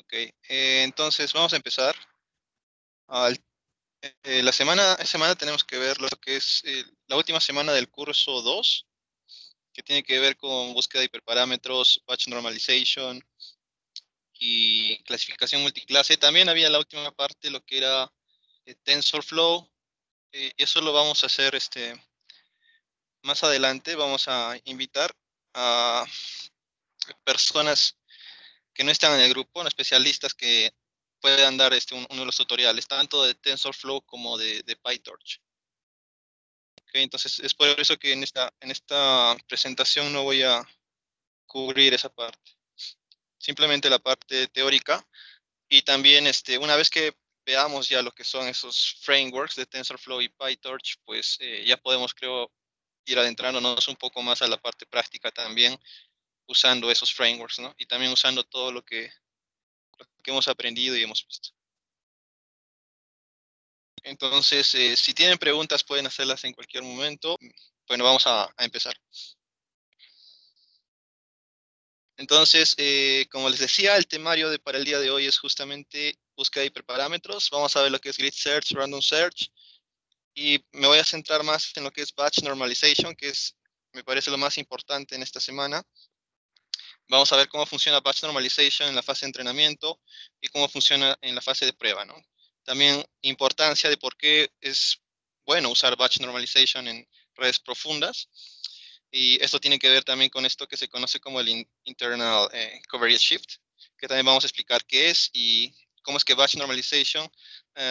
Ok, entonces vamos a empezar. Al- esta semana tenemos que ver lo que es la última semana del curso 2, que tiene que ver con búsqueda de hiperparámetros, batch normalization y clasificación multiclase. También había la última parte, lo que era TensorFlow. Y eso lo vamos a hacer más adelante. Vamos a invitar a personas que no están en el grupo, ¿no? Especialistas que puedan dar uno de los tutoriales, tanto de TensorFlow como de PyTorch. Okay, entonces es por eso que en esta presentación no voy a cubrir esa parte, simplemente la parte teórica. Y también una vez que veamos ya lo que son esos frameworks de TensorFlow y PyTorch, pues ya podemos, creo, ir adentrándonos un poco más a la parte práctica también, usando esos frameworks, ¿no? Y también usando todo lo que hemos aprendido y hemos visto. Entonces, si tienen preguntas, pueden hacerlas en cualquier momento. Bueno, vamos a empezar. Entonces, como les decía, el temario para el día de hoy es justamente búsqueda de hiperparámetros. Vamos a ver lo que es grid search, random search, y me voy a centrar más en lo que es batch normalization, me parece lo más importante en esta semana. Vamos a ver cómo funciona batch normalization en la fase de entrenamiento y cómo funciona en la fase de prueba, ¿no? También importancia de por qué es bueno usar batch normalization en redes profundas. Y esto tiene que ver también con esto que se conoce como el internal covariance shift, que también vamos a explicar qué es y cómo es que batch normalization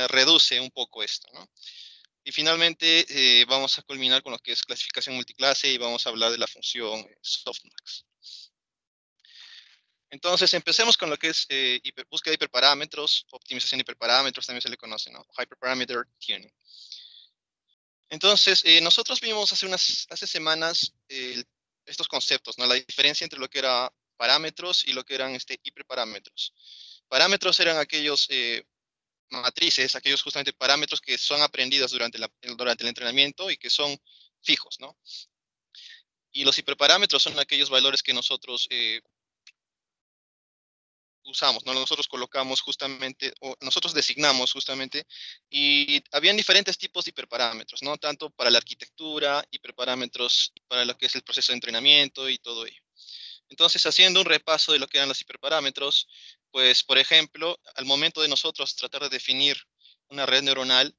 reduce un poco esto, ¿no? Y finalmente vamos a culminar con lo que es clasificación multiclase y vamos a hablar de la función softmax. Entonces, empecemos con lo que es búsqueda de hiperparámetros, optimización de hiperparámetros, también se le conoce, ¿no? Hyperparameter tuning. Entonces, nosotros vimos hace semanas estos conceptos, ¿no? La diferencia entre lo que era parámetros y lo que eran hiperparámetros. Parámetros eran aquellos matrices, aquellos justamente parámetros que son aprendidos durante el entrenamiento y que son fijos, ¿no? Y los hiperparámetros son aquellos valores que nosotros usamos, ¿no? Nosotros colocamos justamente, o nosotros designamos justamente, y habían diferentes tipos de hiperparámetros, ¿no? Tanto para la arquitectura, hiperparámetros para lo que es el proceso de entrenamiento y todo ello. Entonces, haciendo un repaso de lo que eran los hiperparámetros, pues, por ejemplo, al momento de nosotros tratar de definir una red neuronal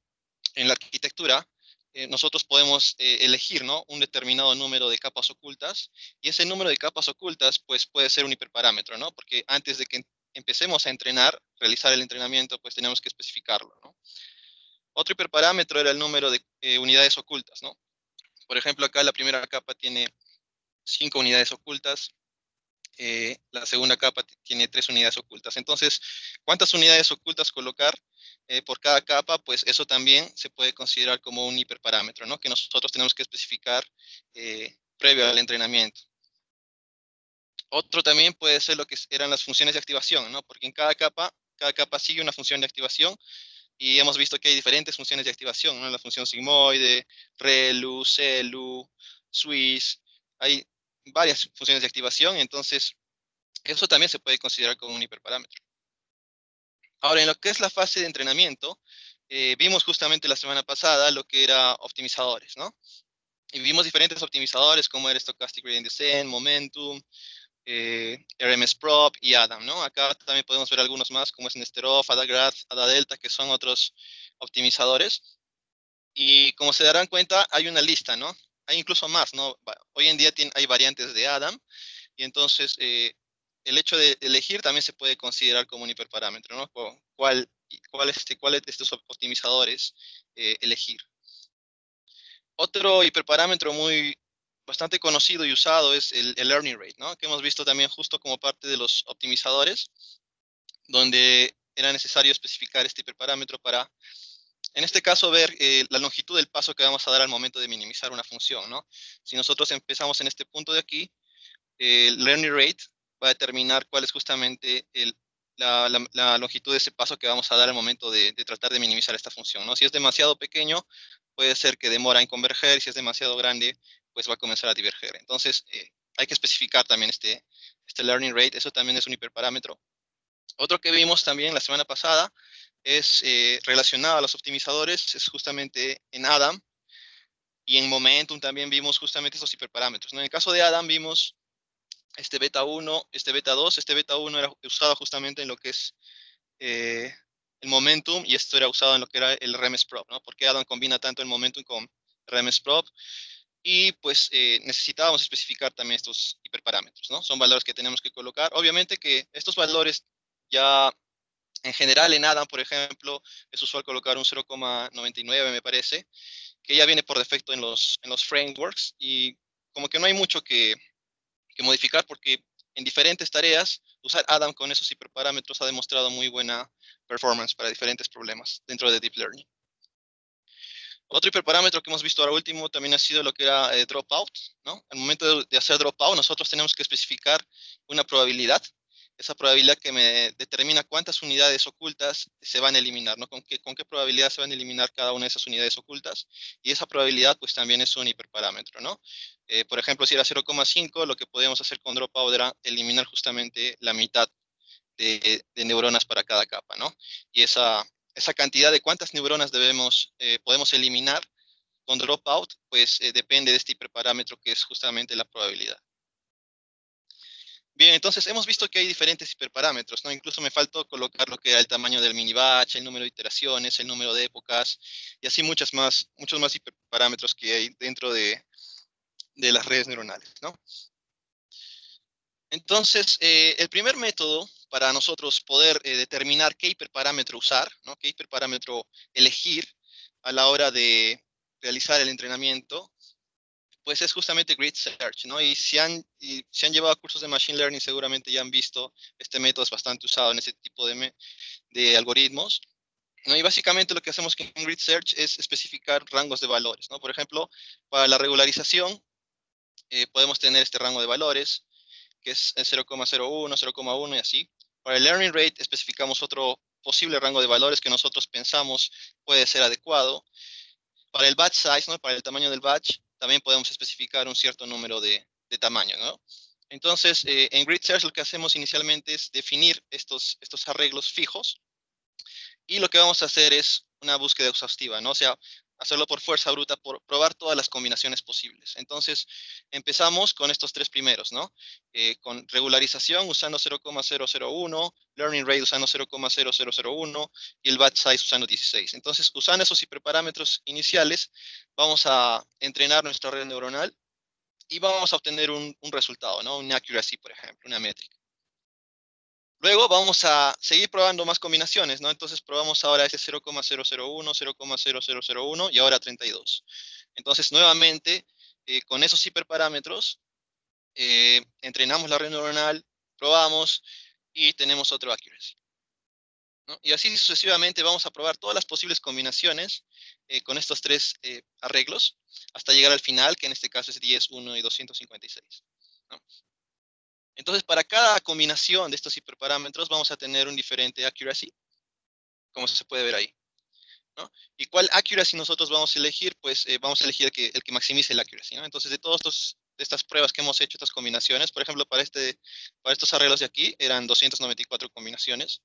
en la arquitectura, nosotros podemos elegir, ¿no? Un determinado número de capas ocultas, y ese número de capas ocultas pues puede ser un hiperparámetro, ¿no? Porque antes de que empecemos a entrenar, realizar el entrenamiento, pues tenemos que especificarlo, ¿no? Otro hiperparámetro era el número de unidades ocultas, ¿no? Por ejemplo, acá la primera capa tiene 5 unidades ocultas, la segunda capa tiene 3 unidades ocultas. Entonces, ¿cuántas unidades ocultas colocar por cada capa? Pues eso también se puede considerar como un hiperparámetro, ¿no? Que nosotros tenemos que especificar previo al entrenamiento. Otro también puede ser lo que eran las funciones de activación, ¿no? Porque en cada capa sigue una función de activación y hemos visto que hay diferentes funciones de activación, ¿no? La función sigmoide, relu, celu, swiss, hay varias funciones de activación, entonces eso también se puede considerar como un hiperparámetro. Ahora, en lo que es la fase de entrenamiento, vimos justamente la semana pasada lo que era optimizadores, ¿no? Y vimos diferentes optimizadores como era Stochastic Gradient Descent, Momentum, RMSprop y Adam, ¿no? Acá también podemos ver algunos más como es Nesterov, Adagrad, Adadelta, que son otros optimizadores. Y como se darán cuenta, hay una lista, ¿no? Hay incluso más, ¿no? Hoy en día hay variantes de Adam, y entonces el hecho de elegir también se puede considerar como un hiperparámetro, ¿no? ¿Cuál de estos optimizadores elegir? Otro hiperparámetro bastante conocido y usado es el learning rate, ¿no? Que hemos visto también justo como parte de los optimizadores, donde era necesario especificar este hiperparámetro para, en este caso, ver la longitud del paso que vamos a dar al momento de minimizar una función, ¿no? Si nosotros empezamos en este punto de aquí, el learning rate va a determinar cuál es justamente la longitud de ese paso que vamos a dar al momento de tratar de minimizar esta función, ¿no? Si es demasiado pequeño, puede ser que demora en converger, si es demasiado grande, pues va a comenzar a diverger. Entonces, hay que especificar también este learning rate, eso también es un hiperparámetro. Otro que vimos también la semana pasada es relacionado a los optimizadores, es justamente en Adam, y en Momentum también vimos justamente estos hiperparámetros, ¿no? En el caso de Adam vimos este beta 1, este beta 2, este beta 1 era usado justamente en lo que es eh, el Momentum, y esto era usado en lo que era el REMS-Prop, ¿no? Porque Adam combina tanto el Momentum con REMS-Prop, y pues necesitábamos especificar también estos hiperparámetros, ¿no? Son valores que tenemos que colocar. Obviamente que estos valores ya en general en Adam, por ejemplo, es usual colocar un 0,99, me parece, que ya viene por defecto en los frameworks, y como que no hay mucho que modificar, porque en diferentes tareas usar Adam con esos hiperparámetros ha demostrado muy buena performance para diferentes problemas dentro de Deep Learning. Otro hiperparámetro que hemos visto ahora último también ha sido lo que era dropout, ¿no? Al momento de hacer dropout, nosotros tenemos que especificar una probabilidad, esa probabilidad que me determina cuántas unidades ocultas se van a eliminar, ¿no? Con qué probabilidad se van a eliminar cada una de esas unidades ocultas, y esa probabilidad pues también es un hiperparámetro, ¿no? Por ejemplo, si era 0,5, lo que podíamos hacer con dropout era eliminar justamente la mitad de neuronas para cada capa, ¿no? Y esa cantidad de cuántas neuronas podemos eliminar con dropout, pues depende de este hiperparámetro que es justamente la probabilidad. Bien, entonces hemos visto que hay diferentes hiperparámetros, ¿no? Incluso me faltó colocar lo que era el tamaño del mini batch, el número de iteraciones, el número de épocas, y así muchos más hiperparámetros que hay dentro de las redes neuronales, ¿no? Entonces, el primer método para nosotros poder determinar qué hiperparámetro usar, ¿no? Qué hiperparámetro elegir a la hora de realizar el entrenamiento, pues es justamente Grid Search, ¿no? Si han llevado cursos de Machine Learning, seguramente ya han visto este método, es bastante usado en ese tipo de algoritmos, ¿no? Y básicamente lo que hacemos en Grid Search es especificar rangos de valores, ¿no? Por ejemplo, para la regularización, podemos tener este rango de valores, que es el 0,01, 0,1 y así. Para el learning rate especificamos otro posible rango de valores que nosotros pensamos puede ser adecuado. Para el batch size, ¿no? Para el tamaño del batch, también podemos especificar un cierto número de tamaño, ¿no? Entonces, en Grid Search lo que hacemos inicialmente es definir estos arreglos fijos, y lo que vamos a hacer es una búsqueda exhaustiva, ¿no? O sea, hacerlo por fuerza bruta, por probar todas las combinaciones posibles. Entonces, empezamos con estos tres primeros, ¿no? Con regularización usando 0,001, learning rate usando 0,0001 y el batch size usando 16. Entonces, usando esos hiperparámetros iniciales, vamos a entrenar nuestra red neuronal y vamos a obtener un resultado, ¿no? Un accuracy, por ejemplo, una métrica. Luego vamos a seguir probando más combinaciones, ¿no? Entonces probamos ahora ese 0,001, 0,0001 y ahora 32. Entonces, nuevamente, con esos hiperparámetros, entrenamos la red neuronal, probamos y tenemos otro accuracy, ¿no? Y así sucesivamente vamos a probar todas las posibles combinaciones con estos tres arreglos hasta llegar al final, que en este caso es 10, 1 y 256, ¿no? Entonces, para cada combinación de estos hiperparámetros vamos a tener un diferente accuracy, como se puede ver ahí, ¿no? ¿Y cuál accuracy nosotros vamos a elegir? Pues vamos a elegir el que maximice el accuracy, ¿no? Entonces, de estas pruebas que hemos hecho, estas combinaciones, por ejemplo, para estos arreglos de aquí, eran 294 combinaciones,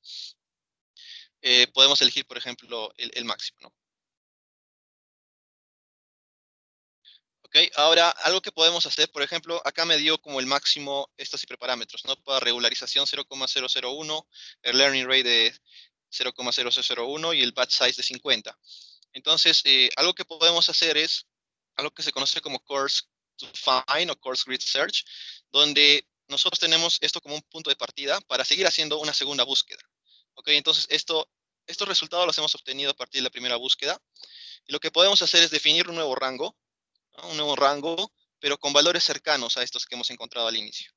podemos elegir, por ejemplo, el máximo, ¿no? ¿Ok? Ahora, algo que podemos hacer, por ejemplo, acá me dio como el máximo estos hiperparámetros, ¿no? Para regularización 0,001, el learning rate de 0,0001 y el batch size de 50. Entonces, algo que podemos hacer es algo que se conoce como course to find o course grid search, donde nosotros tenemos esto como un punto de partida para seguir haciendo una segunda búsqueda. ¿Ok? Entonces, estos resultados los hemos obtenido a partir de la primera búsqueda, y lo que podemos hacer es definir un nuevo rango, ¿no? Un nuevo rango, pero con valores cercanos a estos que hemos encontrado al inicio,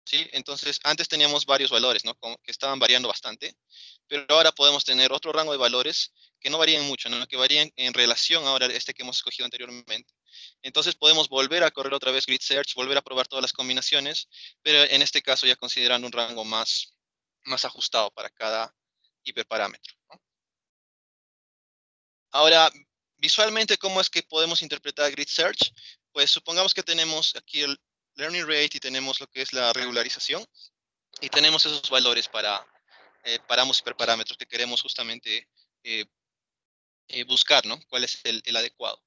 ¿sí? Entonces, antes teníamos varios valores, ¿no? Que estaban variando bastante, pero ahora podemos tener otro rango de valores que no varían mucho, ¿no? Que varían en relación ahora a este que hemos escogido anteriormente. Entonces, podemos volver a correr otra vez Grid Search, volver a probar todas las combinaciones, pero en este caso ya considerando un rango más ajustado para cada hiperparámetro, ¿no? Ahora, visualmente, ¿cómo es que podemos interpretar Grid Search? Pues supongamos que tenemos aquí el learning rate y tenemos lo que es la regularización, y tenemos esos valores paramos hiperparámetros que queremos justamente eh, buscar, ¿no? ¿Cuál es el adecuado?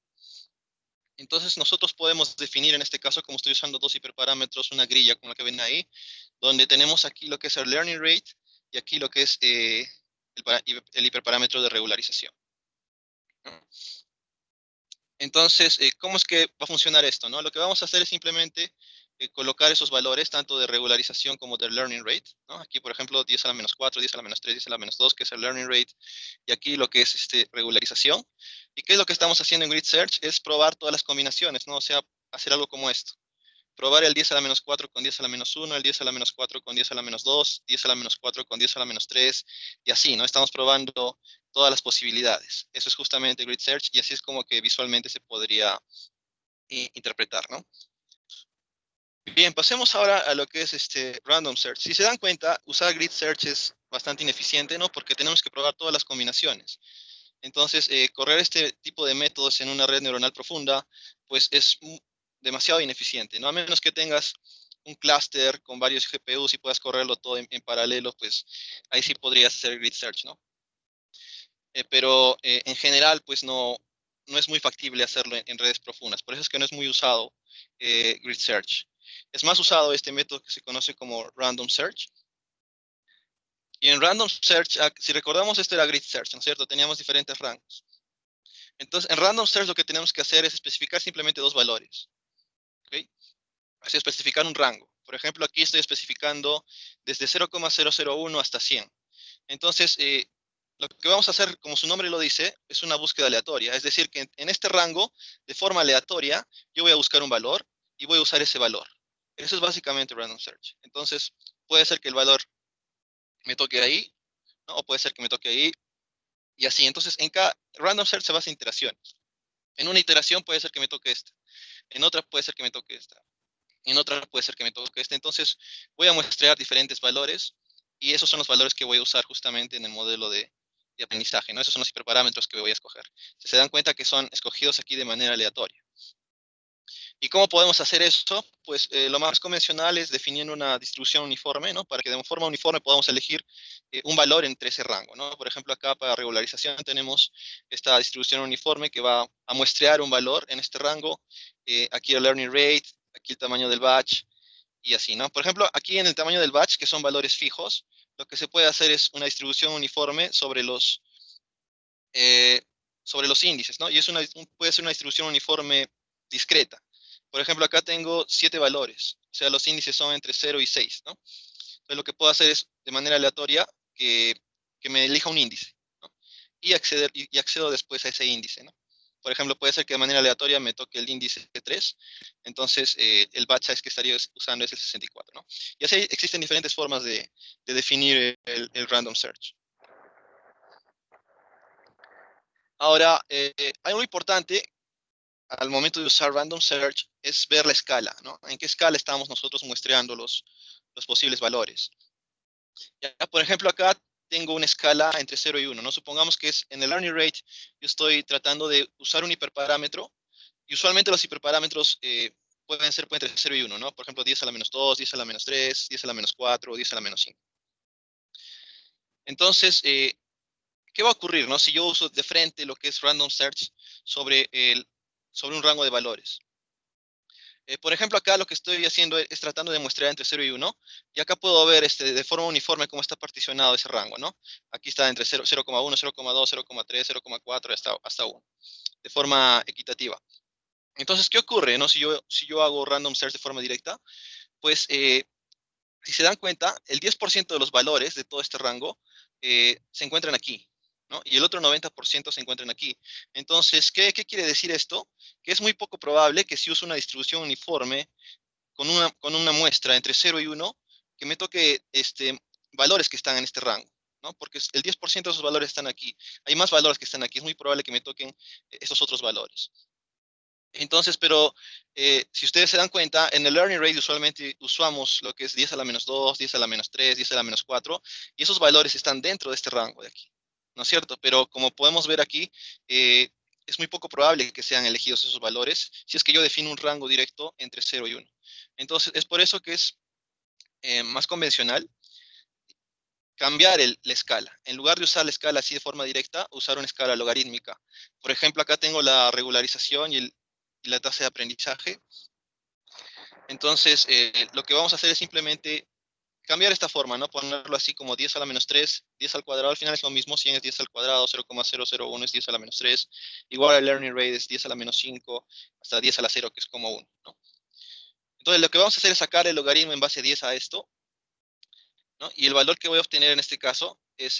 Entonces nosotros podemos definir en este caso, como estoy usando dos hiperparámetros, una grilla como la que ven ahí, donde tenemos aquí lo que es el learning rate y aquí lo que es el hiperparámetro de regularización, ¿no? Entonces, ¿cómo es que va a funcionar esto, no? Lo que vamos a hacer es simplemente colocar esos valores, tanto de regularización como de learning rate, ¿no? Aquí, por ejemplo, 10 a la menos 4, 10 a la menos 3, 10 a la menos 2, que es el learning rate, y aquí lo que es regularización. ¿Y qué es lo que estamos haciendo en Grid Search? Es probar todas las combinaciones, ¿no? O sea, hacer algo como esto. Probar el 10 a la menos 4 con 10 a la menos 1, el 10 a la menos 4 con 10 a la menos 2, 10 a la menos 4 con 10 a la menos 3, y así, ¿no? Estamos probando todas las posibilidades. Eso es justamente Grid Search, y así es como que visualmente se podría interpretar, ¿no? Bien, pasemos ahora a lo que es Random Search. Si se dan cuenta, usar Grid Search es bastante ineficiente, ¿no? Porque tenemos que probar todas las combinaciones. Entonces, correr este tipo de métodos en una red neuronal profunda, pues es demasiado ineficiente, ¿no? A menos que tengas un clúster con varios GPUs y puedas correrlo todo en paralelo, pues ahí sí podrías hacer grid search, ¿no? Pero en general, pues no es muy factible hacerlo en redes profundas. Por eso es que no es muy usado grid search. Es más usado este método que se conoce como random search. Y en random search, si recordamos, esto era grid search, ¿no es cierto? Teníamos diferentes rangos. Entonces, en random search lo que tenemos que hacer es especificar simplemente dos valores, ¿ok? Así, especificar un rango. Por ejemplo, aquí estoy especificando desde 0,001 hasta 100. Entonces, lo que vamos a hacer, como su nombre lo dice, es una búsqueda aleatoria. Es decir, que en este rango, de forma aleatoria, yo voy a buscar un valor y voy a usar ese valor. Eso es básicamente random search. Entonces, puede ser que el valor me toque ahí, ¿no? O puede ser que me toque ahí y así. Entonces, en cada random search se basa en iteraciones. En una iteración puede ser que me toque esta. En otra puede ser que me toque esta. En otra puede ser que me toque esta. Entonces, voy a muestrear diferentes valores y esos son los valores que voy a usar justamente en el modelo de aprendizaje, ¿no? Esos son los hiperparámetros que voy a escoger. Si se dan cuenta que son escogidos aquí de manera aleatoria. ¿Y cómo podemos hacer eso? Pues lo más convencional es definiendo una distribución uniforme, ¿no? Para que de forma uniforme podamos elegir un valor entre ese rango, ¿no? Por ejemplo, acá para regularización tenemos esta distribución uniforme que va a muestrear un valor en este rango. Aquí el learning rate, aquí el tamaño del batch y así, ¿no? Por ejemplo, aquí en el tamaño del batch, que son valores fijos, lo que se puede hacer es una distribución uniforme eh, sobre los índices, ¿no? Y puede ser una distribución uniforme discreta. Por ejemplo, acá tengo 7 valores, o sea, los índices son entre 0 y 6, ¿no? Entonces, lo que puedo hacer es, de manera aleatoria, que me elija un índice, ¿no? Y accedo después a ese índice, ¿no? Por ejemplo, puede ser que de manera aleatoria me toque el índice 3, entonces el batch size que estaría usando es el 64, ¿no? Y así existen diferentes formas de definir el random search. Ahora, hay algo importante al momento de usar random search es ver la escala, ¿no? En qué escala estamos nosotros muestreando los posibles valores. Ya, por ejemplo, acá tengo una escala entre 0 y 1, ¿no? Supongamos que es en el learning rate, yo estoy tratando de usar un hiperparámetro, y usualmente los hiperparámetros pueden ser entre 0 y 1, ¿no? Por ejemplo, 10 a la menos 2, 10 a la menos 3, 10 a la menos 4, 10 a la menos 5. Entonces, ¿qué va a ocurrir, no? Si yo uso de frente lo que es random search sobre un rango de valores. Por ejemplo, acá lo que estoy haciendo es tratando de mostrar entre 0 y 1, y acá puedo ver de forma uniforme cómo está particionado ese rango, ¿no? Aquí está entre 0,1, 0,2, 0,3, 0,4 hasta 1, de forma equitativa. Entonces, ¿qué ocurre, no? Si yo hago random search de forma directa, pues, si se dan cuenta, el 10% de los valores de todo este rango se encuentran aquí, ¿no? Y el otro 90% se encuentran aquí. Entonces, ¿qué quiere decir esto? Que es muy poco probable que si uso una distribución uniforme con una muestra entre 0 y 1, que me toque valores que están en este rango, ¿no? Porque el 10% de esos valores están aquí. Hay más valores que están aquí. Es muy probable que me toquen esos otros valores. Entonces, pero si ustedes se dan cuenta, en el learning rate usualmente usamos lo que es 10 a la menos 2, 10 a la menos 3, 10 a la menos 4, y esos valores están dentro de este rango de aquí, ¿no es cierto? Pero como podemos ver aquí, eh, es muy poco probable que sean elegidos esos valores si es que yo defino un rango directo entre 0 y 1. Entonces, es por eso que es más convencional cambiar la escala. En lugar de usar la escala así de forma directa, usar una escala logarítmica. Por ejemplo, acá tengo la regularización y la tasa de aprendizaje. Entonces, lo que vamos a hacer es simplemente cambiar esta forma, ¿no? Ponerlo así como 10 a la menos 3, 10 al cuadrado, al final es lo mismo, 100 es 10 al cuadrado, 0,001 es 10 a la menos 3, igual el learning rate es 10 a la menos 5, hasta 10 a la 0, que es como 1, ¿no? Entonces, lo que vamos a hacer es sacar el logaritmo en base 10 a esto, ¿no? Y el valor que voy a obtener en este caso es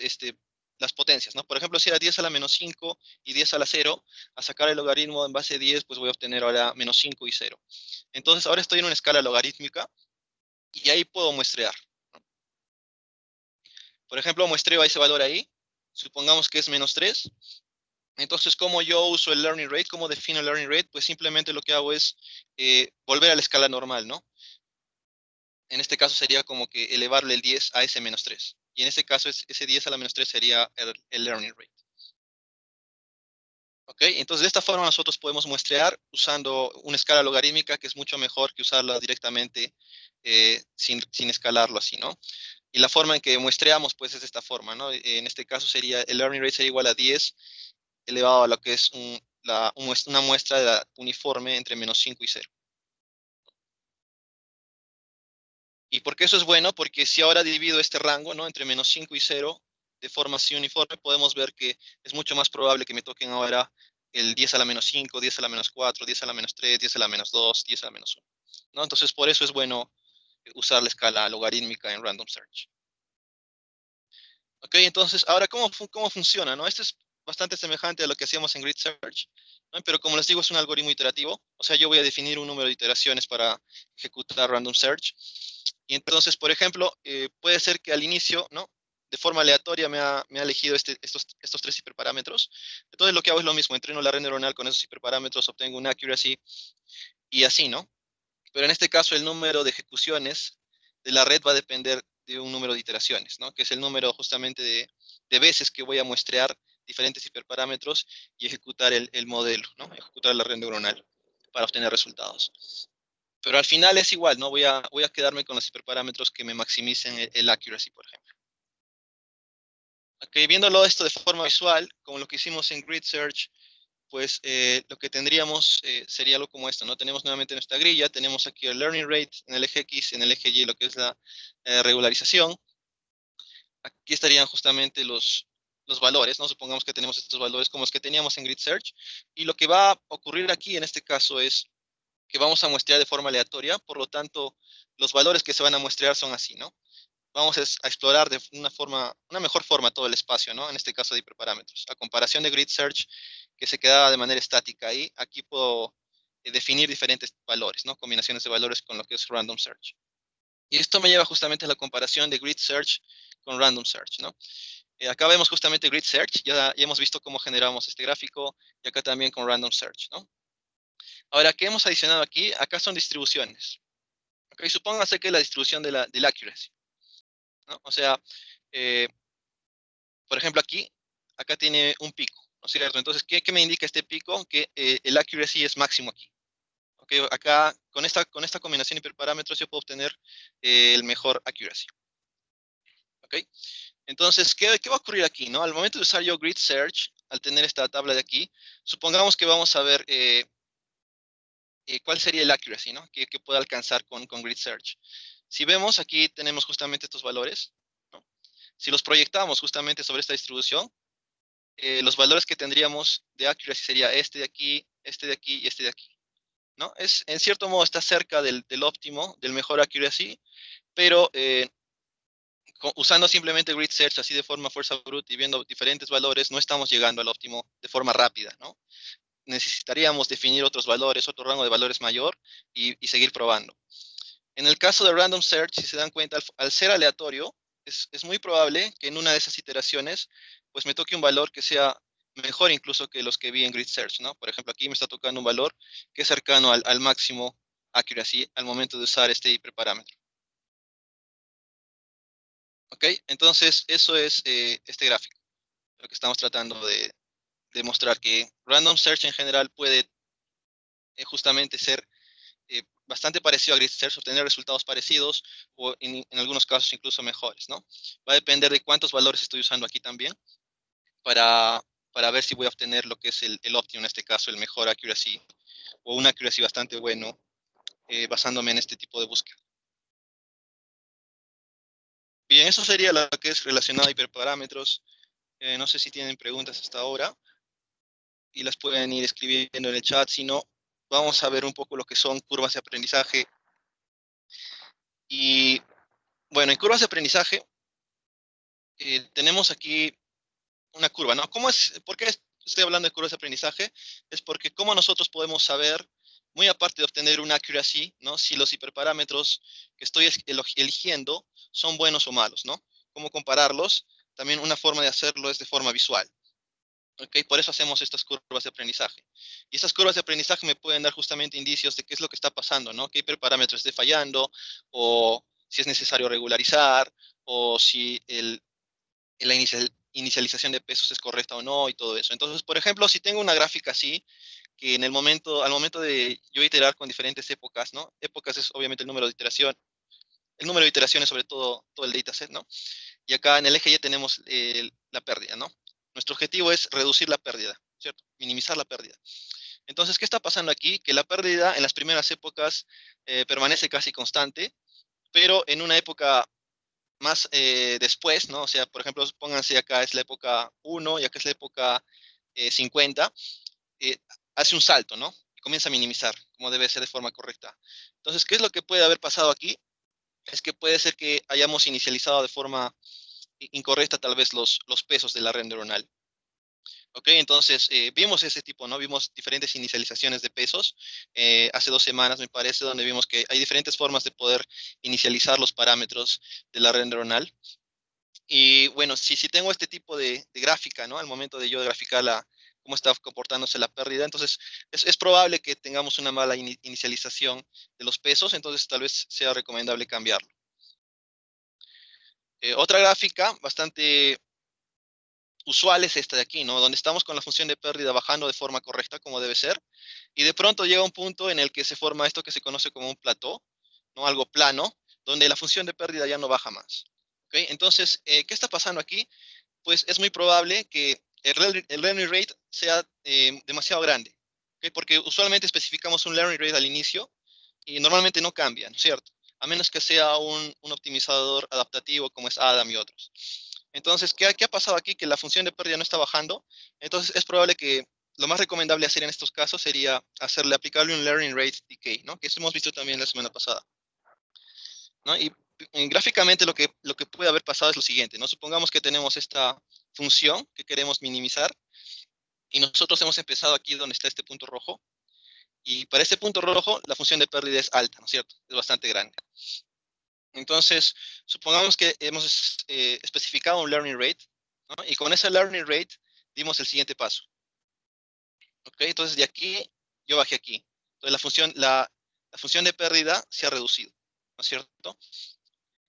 las potencias, ¿no? Por ejemplo, si era 10 a la menos 5 y 10 a la 0, a sacar el logaritmo en base 10, pues voy a obtener ahora menos 5 y 0. Entonces, ahora estoy en una escala logarítmica y ahí puedo muestrear. Por ejemplo, muestreo a ese valor ahí, supongamos que es menos 3. Entonces, ¿cómo yo uso el learning rate? ¿Cómo defino el learning rate? Pues simplemente lo que hago es volver a la escala normal, ¿no? En este caso sería como que elevarle el 10 a ese menos 3. Y en este caso, ese 10 a la menos 3 sería el learning rate. ¿Ok? Entonces, de esta forma nosotros podemos muestrear usando una escala logarítmica que es mucho mejor que usarla directamente sin escalarlo así, ¿no? Y la forma en que muestreamos, pues, es de esta forma, ¿no? En este caso sería, el learning rate sería igual a 10 elevado a lo que es una muestra de uniforme entre menos 5 y 0. ¿Y por qué eso es bueno? Porque si ahora divido este rango, ¿no? Entre menos 5 y 0, de forma así uniforme, podemos ver que es mucho más probable que me toquen ahora el 10 a la menos 5, 10 a la menos 4, 10 a la menos 3, 10 a la menos 2, 10 a la menos 1, ¿no? Entonces, por eso es bueno usar la escala logarítmica en Random Search. Ok, entonces, ahora, ¿cómo funciona, no? Esto es bastante semejante a lo que hacíamos en Grid Search, ¿no? Pero como les digo, es un algoritmo iterativo. O sea, yo voy a definir un número de iteraciones para ejecutar Random Search. Y entonces, por ejemplo, puede ser que al inicio, ¿no? De forma aleatoria me ha elegido estos tres hiperparámetros. Entonces, lo que hago es lo mismo. Entreno la red neuronal con esos hiperparámetros, obtengo un accuracy y así, ¿no? Pero en este caso el número de ejecuciones de la red va a depender de un número de iteraciones, ¿no? Que es el número justamente de veces que voy a muestrear diferentes hiperparámetros y ejecutar el modelo, ¿no? Ejecutar la red neuronal para obtener resultados. Pero al final es igual, ¿no? Voy a quedarme con los hiperparámetros que me maximicen el accuracy, por ejemplo. Okay, viéndolo esto de forma visual, como lo que hicimos en Grid Search, pues lo que tendríamos sería algo como esto, ¿no? Tenemos nuevamente nuestra grilla, tenemos aquí el learning rate en el eje X, en el eje Y lo que es la regularización. Aquí estarían justamente los valores, ¿no? Supongamos que tenemos estos valores como los que teníamos en Grid Search. Y lo que va a ocurrir aquí en este caso es que vamos a muestrear de forma aleatoria, por lo tanto, los valores que se van a muestrear son así, ¿no? Vamos a explorar de una mejor forma todo el espacio, ¿no? En este caso de hiperparámetros. A comparación de Grid Search, que se quedaba de manera estática ahí, aquí puedo definir diferentes valores, ¿no? Combinaciones de valores con lo que es Random Search. Y esto me lleva justamente a la comparación de Grid Search con Random Search, ¿no? Acá vemos justamente Grid Search, ya hemos visto cómo generamos este gráfico, y acá también con Random Search, ¿no? Ahora, ¿qué hemos adicionado aquí? Acá son distribuciones. Okay, supóngase que es la distribución del accuracy, ¿no? O sea, eh, por ejemplo, acá tiene un pico, ¿no es cierto? Entonces, ¿qué me indica este pico? Que el accuracy es máximo aquí. Okay, acá, con esta combinación de hiperparámetros, yo puedo obtener el mejor accuracy. Okay. Entonces, ¿qué va a ocurrir aquí, no? Al momento de usar yo Grid Search, al tener esta tabla de aquí, supongamos que vamos a ver cuál sería el accuracy, ¿no? Que pueda alcanzar con Grid Search. Si vemos, aquí tenemos justamente estos valores, ¿no? Si los proyectamos justamente sobre esta distribución, los valores que tendríamos de accuracy sería este de aquí y este de aquí, ¿no? En cierto modo está cerca del óptimo, del mejor accuracy, pero usando simplemente grid search así de forma fuerza bruta y viendo diferentes valores, no estamos llegando al óptimo de forma rápida, ¿no? Necesitaríamos definir otros valores, otro rango de valores mayor y seguir probando. En el caso de random search, si se dan cuenta, al ser aleatorio, es muy probable que en una de esas iteraciones, pues me toque un valor que sea mejor incluso que los que vi en grid search, ¿no? Por ejemplo, aquí me está tocando un valor que es cercano al máximo accuracy al momento de usar este hiperparámetro. ¿Ok? Entonces, eso es este gráfico, lo que estamos tratando de demostrar, que random search en general puede justamente ser bastante parecido a grid search, obtener resultados parecidos o en algunos casos incluso mejores, ¿no? Va a depender de cuántos valores estoy usando aquí también para, para ver si voy a obtener lo que es el óptimo, en este caso, el mejor accuracy o un accuracy bastante bueno, basándome en este tipo de búsqueda. Bien, eso sería lo que es relacionado a hiperparámetros. No sé si tienen preguntas hasta ahora y las pueden ir escribiendo en el chat. Si no, vamos a ver un poco lo que son curvas de aprendizaje. Y bueno, en curvas de aprendizaje tenemos aquí una curva, ¿no? ¿Por qué estoy hablando de curvas de aprendizaje? Es porque cómo nosotros podemos saber, muy aparte de obtener una accuracy, ¿no? Si los hiperparámetros que estoy eligiendo son buenos o malos, ¿no? Cómo compararlos. También una forma de hacerlo es de forma visual. ¿Okay? Por eso hacemos estas curvas de aprendizaje. Y estas curvas de aprendizaje me pueden dar justamente indicios de qué es lo que está pasando, ¿no? Qué hiperparámetro esté fallando, o si es necesario regularizar, o si la inicialización de pesos es correcta o no, y todo eso. Entonces, por ejemplo, si tengo una gráfica así, que al momento de yo iterar con diferentes épocas, ¿no? Épocas es obviamente el número de iteración, el número de iteraciones sobre todo el dataset, ¿no? Y acá en el eje ya tenemos la pérdida, ¿no? Nuestro objetivo es reducir la pérdida, ¿cierto? Minimizar la pérdida. Entonces, ¿qué está pasando aquí? Que la pérdida en las primeras épocas permanece casi constante, pero en una época más después, ¿no? O sea, por ejemplo, pónganse acá es la época 1 y acá es la época 50, eh, hace un salto, ¿no? Comienza a minimizar, como debe ser de forma correcta. Entonces, ¿qué es lo que puede haber pasado aquí? Es que puede ser que hayamos inicializado de forma incorrecta tal vez los pesos de la red neuronal. ¿Ok? Entonces, vimos ese tipo, ¿no? Vimos diferentes inicializaciones de pesos hace 2 semanas, me parece, donde vimos que hay diferentes formas de poder inicializar los parámetros de la red neuronal. Y bueno, si tengo este tipo de gráfica, ¿no? Al momento de yo graficar cómo está comportándose la pérdida, entonces es probable que tengamos una mala inicialización de los pesos, entonces tal vez sea recomendable cambiarlo. Otra gráfica bastante usual es esta de aquí, ¿no? Donde estamos con la función de pérdida bajando de forma correcta, como debe ser, y de pronto llega un punto en el que se forma esto que se conoce como un plató, ¿no? Algo plano, donde la función de pérdida ya no baja más. ¿Okay? Entonces, ¿qué está pasando aquí? Pues es muy probable que el learning rate sea demasiado grande, ¿okay? Porque usualmente especificamos un learning rate al inicio y normalmente no cambian, ¿cierto? A menos que sea un optimizador adaptativo como es Adam y otros. Entonces, ¿qué ha pasado aquí? Que la función de pérdida no está bajando. Entonces, es probable que lo más recomendable hacer en estos casos sería aplicarle un learning rate decay, ¿no? Que eso hemos visto también la semana pasada, ¿no? Y gráficamente lo que puede haber pasado es lo siguiente, ¿no? Supongamos que tenemos esta función que queremos minimizar y nosotros hemos empezado aquí donde está este punto rojo, y para este punto rojo la función de pérdida es alta, ¿no es cierto? Es bastante grande. Entonces, supongamos que hemos especificado un learning rate, ¿no? Y con ese learning rate dimos el siguiente paso. ¿Ok? Entonces, de aquí yo bajé aquí. Entonces, la función de pérdida se ha reducido, ¿no es cierto?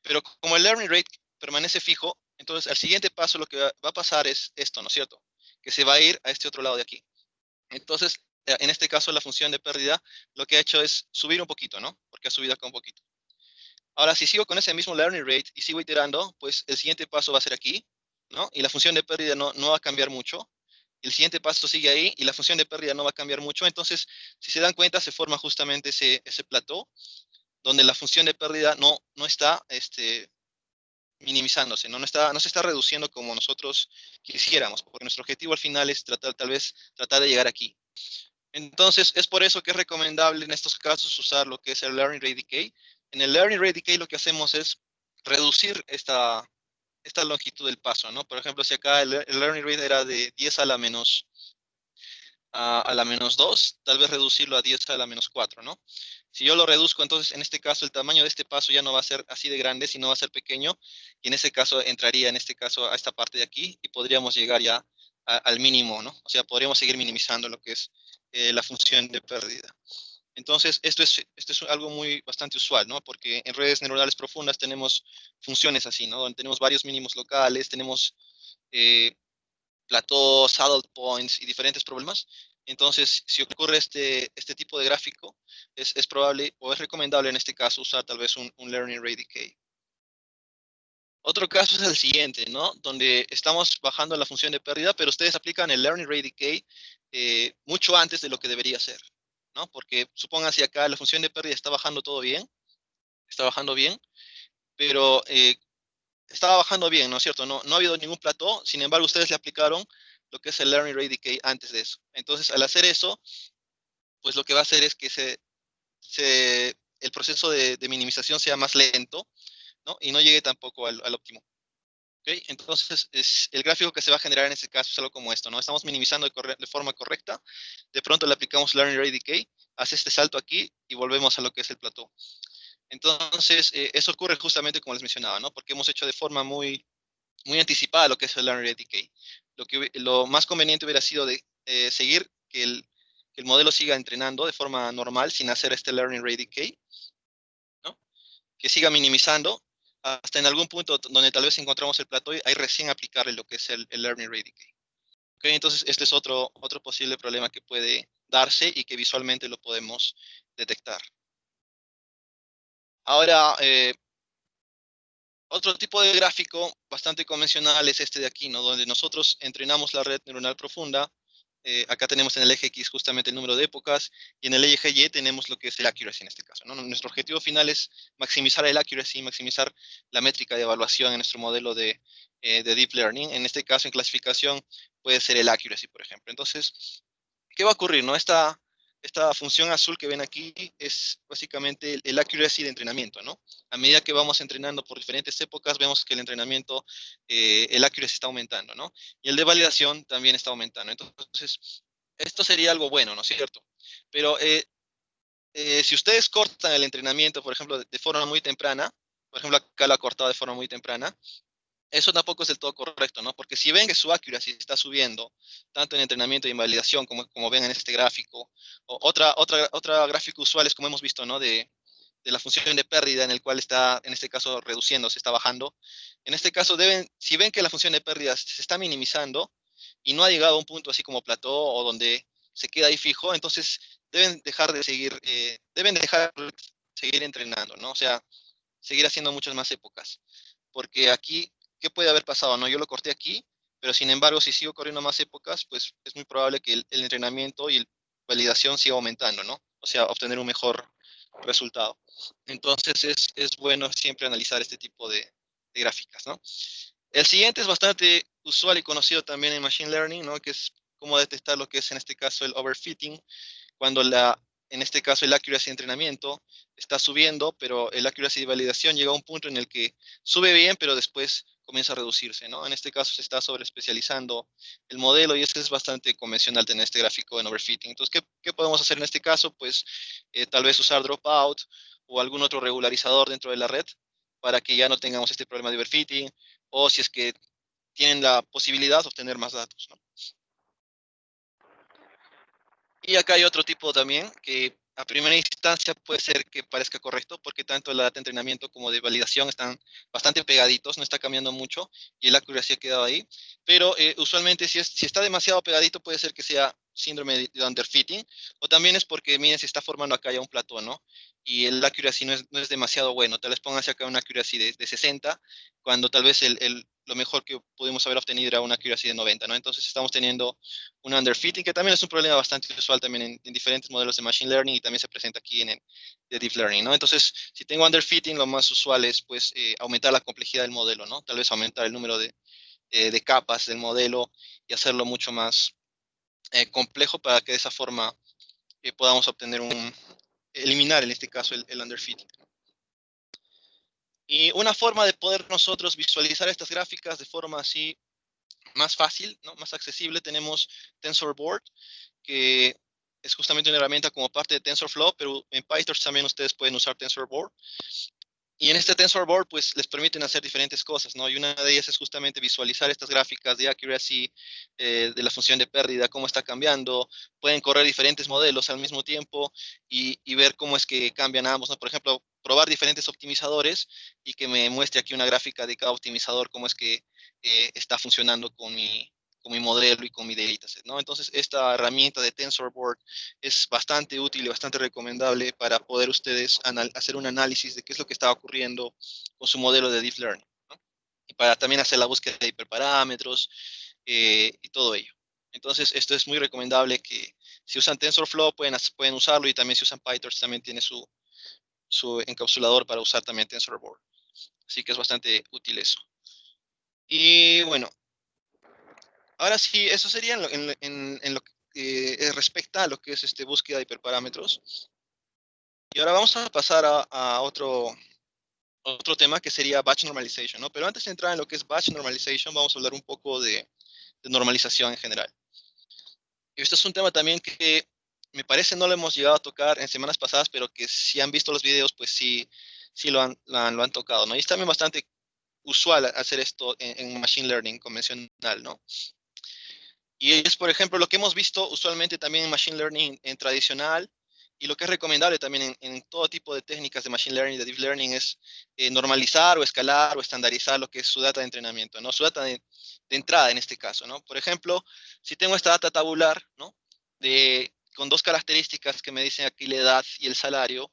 Pero como el learning rate permanece fijo, entonces al siguiente paso lo que va a pasar es esto, ¿no es cierto? Que se va a ir a este otro lado de aquí. Entonces, en este caso, la función de pérdida lo que ha hecho es subir un poquito, ¿no? Porque ha subido acá un poquito. Ahora, si sigo con ese mismo learning rate y sigo iterando, pues el siguiente paso va a ser aquí, ¿no? Y la función de pérdida no va a cambiar mucho. El siguiente paso sigue ahí y la función de pérdida no va a cambiar mucho. Entonces, si se dan cuenta, se forma justamente ese plató donde la función de pérdida no está minimizándose, no se está reduciendo como nosotros quisiéramos, porque nuestro objetivo al final es tal vez tratar de llegar aquí. Entonces, es por eso que es recomendable en estos casos usar lo que es el Learning Rate Decay. En el Learning Rate Decay lo que hacemos es reducir esta longitud del paso, ¿no? Por ejemplo, si acá el Learning Rate era de 10 a la menos 2, tal vez reducirlo a 10 a la menos 4, ¿no? Si yo lo reduzco, entonces en este caso el tamaño de este paso ya no va a ser así de grande, sino va a ser pequeño, y en ese caso entraría en este caso a esta parte de aquí y podríamos llegar ya al mínimo, ¿no? O sea, podríamos seguir minimizando lo que es la función de pérdida. Entonces, esto es algo bastante usual, ¿no? Porque en redes neuronales profundas tenemos funciones así, ¿no? Donde tenemos varios mínimos locales, tenemos platós, saddle points y diferentes problemas. Entonces, si ocurre este tipo de gráfico, es probable o es recomendable en este caso usar tal vez un learning rate decay. Otro caso es el siguiente, ¿no? Donde estamos bajando la función de pérdida, pero ustedes aplican el learning rate decay mucho antes de lo que debería ser, ¿no? Porque supónganse acá la función de pérdida está bajando todo bien, está bajando bien, pero estaba bajando bien, ¿no es cierto? No ha habido ningún plató, sin embargo, ustedes le aplicaron lo que es el learning rate decay antes de eso. Entonces, al hacer eso, pues lo que va a hacer es que el proceso de minimización sea más lento, ¿no? Y no llegue tampoco al óptimo. ¿Okay? Entonces, el gráfico que se va a generar en este caso es algo como esto, ¿no? Estamos minimizando de forma correcta, de pronto le aplicamos learning rate decay, hace este salto aquí y volvemos a lo que es el plató. Entonces, eso ocurre justamente como les mencionaba, ¿no? Porque hemos hecho de forma muy anticipada lo que es el learning rate decay. Lo más conveniente hubiera sido de seguir que el modelo siga entrenando de forma normal sin hacer este learning rate decay, ¿no? Que siga minimizando hasta en algún punto donde tal vez encontramos el plató y ahí recién aplicarle lo que es el learning rate decay. ¿Okay? Entonces, este es otro posible problema que puede darse y que visualmente lo podemos detectar. Ahora, otro tipo de gráfico bastante convencional es este de aquí, ¿no? Donde nosotros entrenamos la red neuronal profunda. Acá tenemos en el eje X justamente el número de épocas y en el eje Y tenemos lo que es el accuracy en este caso, ¿no? Nuestro objetivo final es maximizar el accuracy, maximizar la métrica de evaluación en nuestro modelo de deep learning. En este caso, en clasificación, puede ser el accuracy, por ejemplo. Entonces, ¿qué va a ocurrir? ¿No? Esta función azul que ven aquí es básicamente el accuracy de entrenamiento, ¿no? A medida que vamos entrenando por diferentes épocas, vemos que el entrenamiento, el accuracy está aumentando, ¿no? Y el de validación también está aumentando. Entonces, esto sería algo bueno, ¿no es cierto? Pero si ustedes cortan el entrenamiento, por ejemplo, de forma muy temprana, por ejemplo, acá lo ha cortado de forma muy temprana, eso tampoco es del todo correcto, ¿no? Porque si ven que su accuracy está subiendo, tanto en entrenamiento y en validación, como ven en este gráfico, o otra gráfico usual es como hemos visto, ¿no? De la función de pérdida en el cual está, en este caso, reduciendo, se está bajando. En este caso, si ven que la función de pérdida se está minimizando y no ha llegado a un punto así como plató o donde se queda ahí fijo, entonces deben dejar de seguir entrenando, ¿no? O sea, seguir haciendo muchas más épocas. Porque aquí, ¿qué puede haber pasado? No, yo lo corté aquí, pero sin embargo, si sigo corriendo más épocas, pues es muy probable que el entrenamiento y la validación siga aumentando, ¿no? O sea, obtener un mejor resultado. Entonces, es bueno siempre analizar este tipo de gráficas, ¿no? El siguiente es bastante usual y conocido también en Machine Learning, ¿no? Que es cómo detectar lo que es en este caso el overfitting, cuando en este caso el accuracy de entrenamiento está subiendo, pero el accuracy de validación llega a un punto en el que sube bien, pero después comienza a reducirse, ¿no? En este caso se está sobreespecializando el modelo y eso es bastante convencional tener este gráfico en overfitting. Entonces, ¿qué podemos hacer en este caso? Pues tal vez usar dropout o algún otro regularizador dentro de la red para que ya no tengamos este problema de overfitting o si es que tienen la posibilidad de obtener más datos, ¿no? Y acá hay otro tipo también que a primera instancia puede ser que parezca correcto porque tanto la data de entrenamiento como de validación están bastante pegaditos, no está cambiando mucho y el accuracy ha quedado ahí. Pero usualmente si está demasiado pegadito puede ser que sea síndrome de underfitting o también es porque miren si está formando acá ya un plató, ¿no? Y el accuracy no es demasiado bueno. Tal vez pónganse acá una accuracy de 60 cuando tal vez lo mejor que pudimos haber obtenido era una accuracy de 90, ¿no? Entonces estamos teniendo un underfitting, que también es un problema bastante usual también en diferentes modelos de Machine Learning y también se presenta aquí en de Deep Learning, ¿no? Entonces, si tengo underfitting, lo más usual es, pues, aumentar la complejidad del modelo, ¿no? Tal vez aumentar el número de capas del modelo y hacerlo mucho más complejo para que de esa forma podamos eliminar en este caso el underfitting. Y una forma de poder nosotros visualizar estas gráficas de forma así más fácil, ¿no? Más accesible, tenemos TensorBoard, que es justamente una herramienta como parte de TensorFlow, pero en PyTorch también ustedes pueden usar TensorBoard. Y en este TensorBoard, pues, les permiten hacer diferentes cosas, ¿no? Y una de ellas es justamente visualizar estas gráficas de accuracy, de la función de pérdida, cómo está cambiando. Pueden correr diferentes modelos al mismo tiempo y ver cómo es que cambian ambos, ¿no? Por ejemplo, probar diferentes optimizadores y que me muestre aquí una gráfica de cada optimizador, cómo es que está funcionando con mi modelo y con mi dataset, ¿no? Entonces, esta herramienta de TensorBoard es bastante útil y bastante recomendable para poder ustedes hacer un análisis de qué es lo que está ocurriendo con su modelo de Deep Learning, ¿no? Y para también hacer la búsqueda de hiperparámetros y todo ello. Entonces, esto es muy recomendable que si usan TensorFlow pueden usarlo, y también si usan PyTorch también tiene su encapsulador para usar también TensorBoard. Así que es bastante útil eso. Y bueno, ahora sí, eso sería en lo que respecta a lo que es búsqueda de hiperparámetros. Y ahora vamos a pasar a otro tema que sería batch normalization, ¿no? Pero antes de entrar en lo que es batch normalization, vamos a hablar un poco de normalización en general. Y esto es un tema también que me parece no lo hemos llegado a tocar en semanas pasadas, pero que si han visto los videos, pues sí, sí lo han tocado, ¿no? Y es también bastante usual hacer esto en Machine Learning convencional, ¿no? Y es, por ejemplo, lo que hemos visto usualmente también en Machine Learning en tradicional, y lo que es recomendable también en todo tipo de técnicas de Machine Learning, de Deep Learning, es normalizar o escalar o estandarizar lo que es su data de entrenamiento, ¿no? Su data de entrada en este caso, ¿no? Por ejemplo, si tengo esta data tabular, ¿no? Con dos características que me dicen aquí la edad y el salario,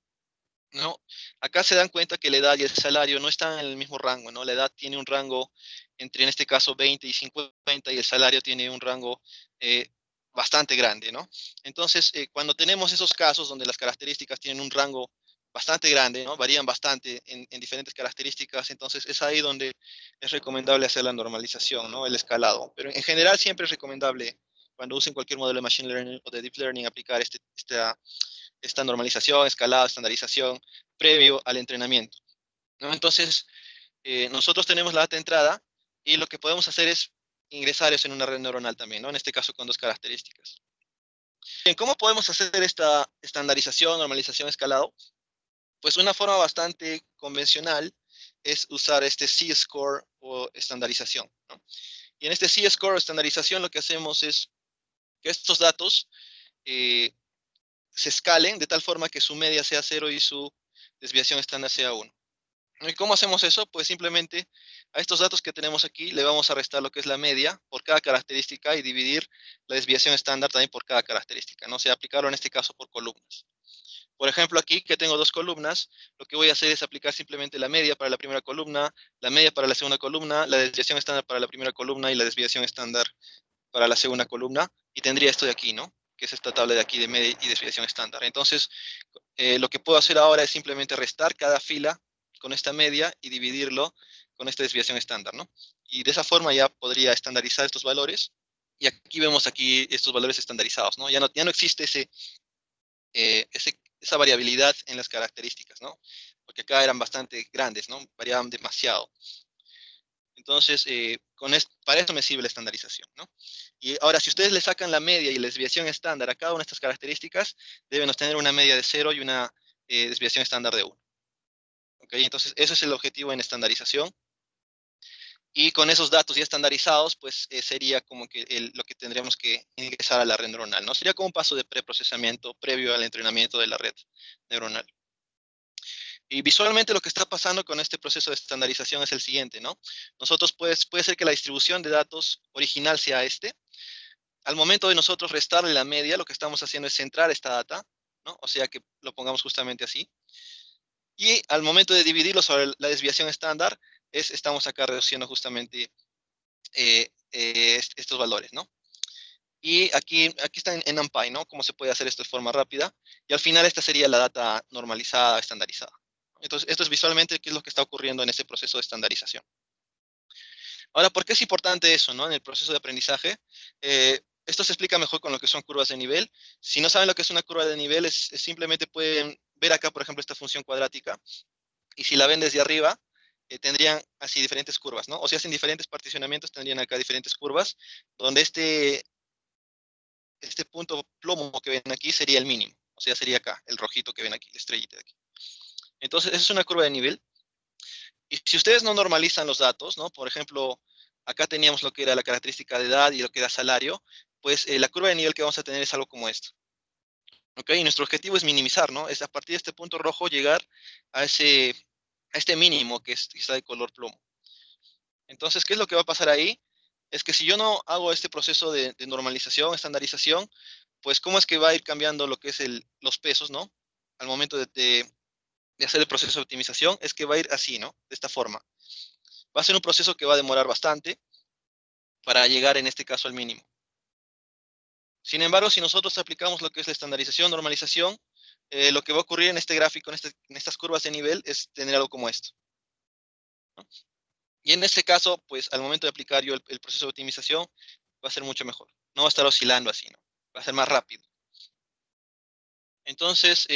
¿no? Acá se dan cuenta que la edad y el salario no están en el mismo rango, ¿no? La edad tiene un rango entre, en este caso, 20 y 50, y el salario tiene un rango eh, bastante grande, ¿no? Entonces, cuando tenemos esos casos donde las características tienen un rango bastante grande, ¿no? Varían bastante en diferentes características, entonces es ahí donde es recomendable hacer la normalización, ¿no? El escalado. Pero en general siempre es recomendable, cuando usen cualquier modelo de Machine Learning o de Deep Learning, aplicar esta normalización, escalado, estandarización previo al entrenamiento, ¿no? Entonces, nosotros tenemos la data de entrada, y lo que podemos hacer es ingresar eso en una red neuronal también, ¿no? En este caso con dos características. Bien, ¿cómo podemos hacer esta estandarización, normalización, escalado? Pues una forma bastante convencional es usar este Z-score o estandarización, ¿no? Y en este Z-score o estandarización lo que hacemos es que estos datos eh, se escalen de tal forma que su media sea 0 y su desviación estándar sea 1. ¿Y cómo hacemos eso? Pues simplemente a estos datos que tenemos aquí le vamos a restar lo que es la media por cada característica y dividir la desviación estándar también por cada característica, ¿no? O sea, aplicarlo en este caso por columnas. Por ejemplo, aquí que tengo dos columnas, lo que voy a hacer es aplicar simplemente la media para la primera columna, la media para la segunda columna, la desviación estándar para la primera columna y la desviación estándar para la segunda columna, y tendría esto de aquí, ¿no? Que es esta tabla de aquí de media y desviación estándar. Entonces, lo que puedo hacer ahora es simplemente restar cada fila con esta media y dividirlo con esta desviación estándar, ¿no? Y de esa forma ya podría estandarizar estos valores. Y aquí vemos aquí estos valores estandarizados, ¿no? Ya no existe esa variabilidad en las características, ¿no? Porque acá eran bastante grandes, ¿no? Variaban demasiado. Entonces, para eso me sirve la estandarización, ¿no? Y ahora, si ustedes le sacan la media y la desviación estándar a cada una de estas características, deben obtener una media de 0 y una desviación estándar de 1. ¿Okay? Entonces, ese es el objetivo en estandarización. Y con esos datos ya estandarizados, pues sería como que lo que tendríamos que ingresar a la red neuronal, ¿no? Sería como un paso de preprocesamiento previo al entrenamiento de la red neuronal. Y visualmente lo que está pasando con este proceso de estandarización es el siguiente, ¿no? Nosotros puede ser que la distribución de datos original sea este. Al momento de nosotros restarle la media, lo que estamos haciendo es centrar esta data, ¿no? O sea que lo pongamos justamente así. Y al momento de dividirlo sobre la desviación estándar, estamos acá reduciendo justamente estos valores, ¿no? Y aquí está en NumPy, ¿no? Cómo se puede hacer esto de forma rápida. Y al final esta sería la data normalizada, estandarizada. Entonces, esto es visualmente qué es lo que está ocurriendo en este proceso de estandarización. Ahora, ¿por qué es importante eso, ¿no? En el proceso de aprendizaje? Esto se explica mejor con lo que son curvas de nivel. Si no saben lo que es una curva de nivel, simplemente pueden ver acá, por ejemplo, esta función cuadrática. Y si la ven desde arriba, tendrían así diferentes curvas, ¿no? O si hacen diferentes particionamientos, tendrían acá diferentes curvas, donde este punto plomo que ven aquí sería el mínimo. O sea, sería acá, el rojito que ven aquí, la estrellita de aquí. Entonces, esa es una curva de nivel. Y si ustedes no normalizan los datos, ¿no? Por ejemplo, acá teníamos lo que era la característica de edad y lo que era salario, pues la curva de nivel que vamos a tener es algo como esto. ¿Ok? Y nuestro objetivo es minimizar, ¿no? Es a partir de este punto rojo llegar a este mínimo que está de color plomo. Entonces, ¿qué es lo que va a pasar ahí? es que si yo no hago este proceso de normalización, estandarización, pues cómo es que va a ir cambiando lo que es los pesos, ¿no? Al momento de hacer el proceso de optimización, es que va a ir así, ¿no? De esta forma. Va a ser un proceso que va a demorar bastante para llegar en este caso al mínimo. Sin embargo, si nosotros aplicamos lo que es la estandarización, normalización, lo que va a ocurrir en este gráfico, en estas curvas de nivel, es tener algo como esto, ¿no? Y en este caso, pues al momento de aplicar yo el proceso de optimización, va a ser mucho mejor. No va a estar oscilando así, ¿no? Va a ser más rápido. Entonces,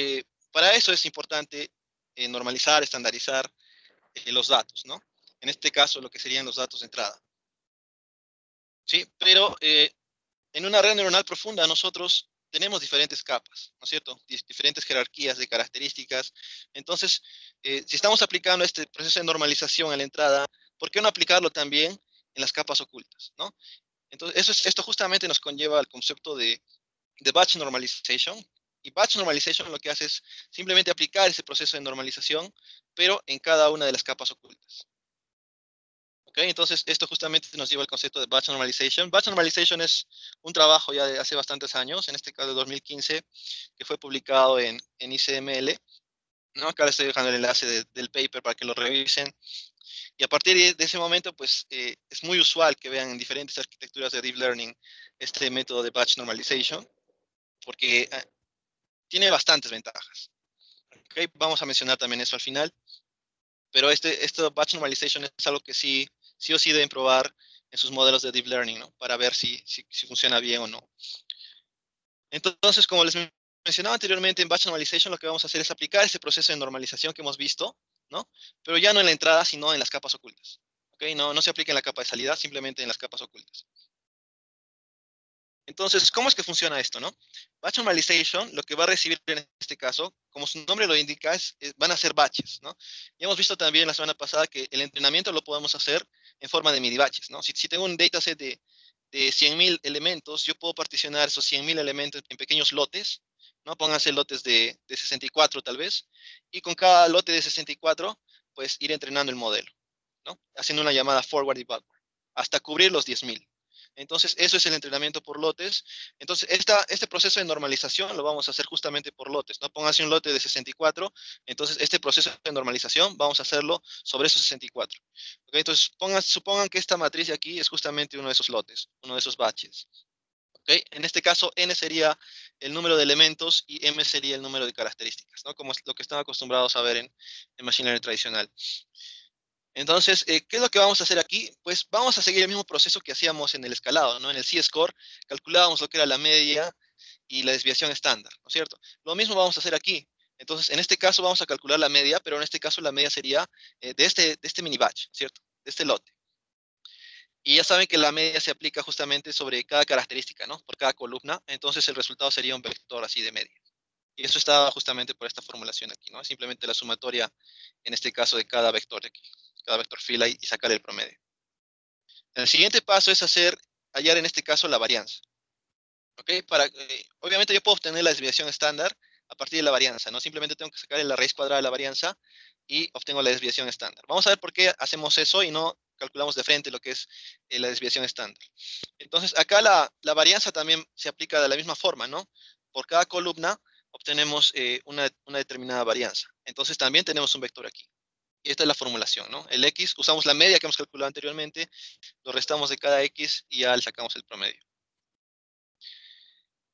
para eso es importante normalizar, estandarizar los datos, ¿no? En este caso, lo que serían los datos de entrada. ¿Sí? Pero en una red neuronal profunda nosotros tenemos diferentes capas, ¿no es cierto? Diferentes jerarquías de características. Entonces, si estamos aplicando este proceso de normalización a la entrada, ¿por qué no aplicarlo también en las capas ocultas, ¿no? Entonces, esto justamente nos conlleva al concepto de batch normalization. Y batch normalization lo que hace es simplemente aplicar ese proceso de normalización, pero en cada una de las capas ocultas. ¿Ok? Entonces, esto justamente nos lleva al concepto de batch normalization. Batch normalization es un trabajo ya de hace bastantes años, en este caso de 2015, que fue publicado en ICML, ¿no? Acá les estoy dejando el enlace del paper para que lo revisen. Y a partir de ese momento, pues es muy usual que vean en diferentes arquitecturas de Deep Learning este método de batch normalization, porque tiene bastantes ventajas. ¿Okay? Vamos a mencionar también eso al final, pero esto batch normalization es algo que sí o sí deben probar en sus modelos de Deep Learning, ¿no? Para ver si funciona bien o no. Entonces, como les mencionaba anteriormente, en batch normalization lo que vamos a hacer es aplicar ese proceso de normalización que hemos visto, ¿no? Pero ya no en la entrada, sino en las capas ocultas. ¿Okay? No se aplica en la capa de salida, simplemente en las capas ocultas. Entonces, ¿cómo es que funciona esto, no? Batch normalization, lo que va a recibir en este caso, como su nombre lo indica, van a ser batches, ¿no? Ya hemos visto también la semana pasada que el entrenamiento lo podemos hacer en forma de mini batches, ¿no? Si tengo un dataset de 100.000 elementos, yo puedo particionar esos 100.000 elementos en pequeños lotes, ¿no? Pónganse lotes de 64 tal vez, y con cada lote de 64, pues ir entrenando el modelo, ¿no? Haciendo una llamada forward y backward, hasta cubrir los 10.000. Entonces, eso es el entrenamiento por lotes. Entonces, este proceso de normalización lo vamos a hacer justamente por lotes, ¿no? Pónganse un lote de 64, entonces este proceso de normalización vamos a hacerlo sobre esos 64. ¿Okay? Entonces, supongan que esta matriz de aquí es justamente uno de esos lotes, uno de esos batches. ¿Okay? En este caso, n sería el número de elementos y m sería el número de características, ¿no? Como es lo que están acostumbrados a ver en Machine Learning tradicional. Entonces, ¿qué es lo que vamos a hacer aquí? Pues vamos a seguir el mismo proceso que hacíamos en el escalado, ¿no? En el C-score calculábamos lo que era la media y la desviación estándar, ¿no es cierto? Lo mismo vamos a hacer aquí. Entonces, en este caso vamos a calcular la media, pero en este caso la media sería de este mini batch, ¿cierto? De este lote. Y ya saben que la media se aplica justamente sobre cada característica, ¿no? Por cada columna. Entonces, el resultado sería un vector así de media. Y eso está justamente por esta formulación aquí, ¿no? Simplemente la sumatoria, en este caso, de cada vector de aquí, cada vector fila y sacar el promedio. El siguiente paso es hallar en este caso la varianza. ¿Ok? Obviamente yo puedo obtener la desviación estándar a partir de la varianza, ¿no? Simplemente tengo que sacar la raíz cuadrada de la varianza y obtengo la desviación estándar. Vamos a ver por qué hacemos eso y no calculamos de frente lo que es la desviación estándar. Entonces, acá la varianza también se aplica de la misma forma, ¿no? Por cada columna obtenemos una determinada varianza. Entonces, también tenemos un vector aquí. Y esta es la formulación, ¿no? El x, usamos la media que hemos calculado anteriormente, lo restamos de cada x y ya le sacamos el promedio.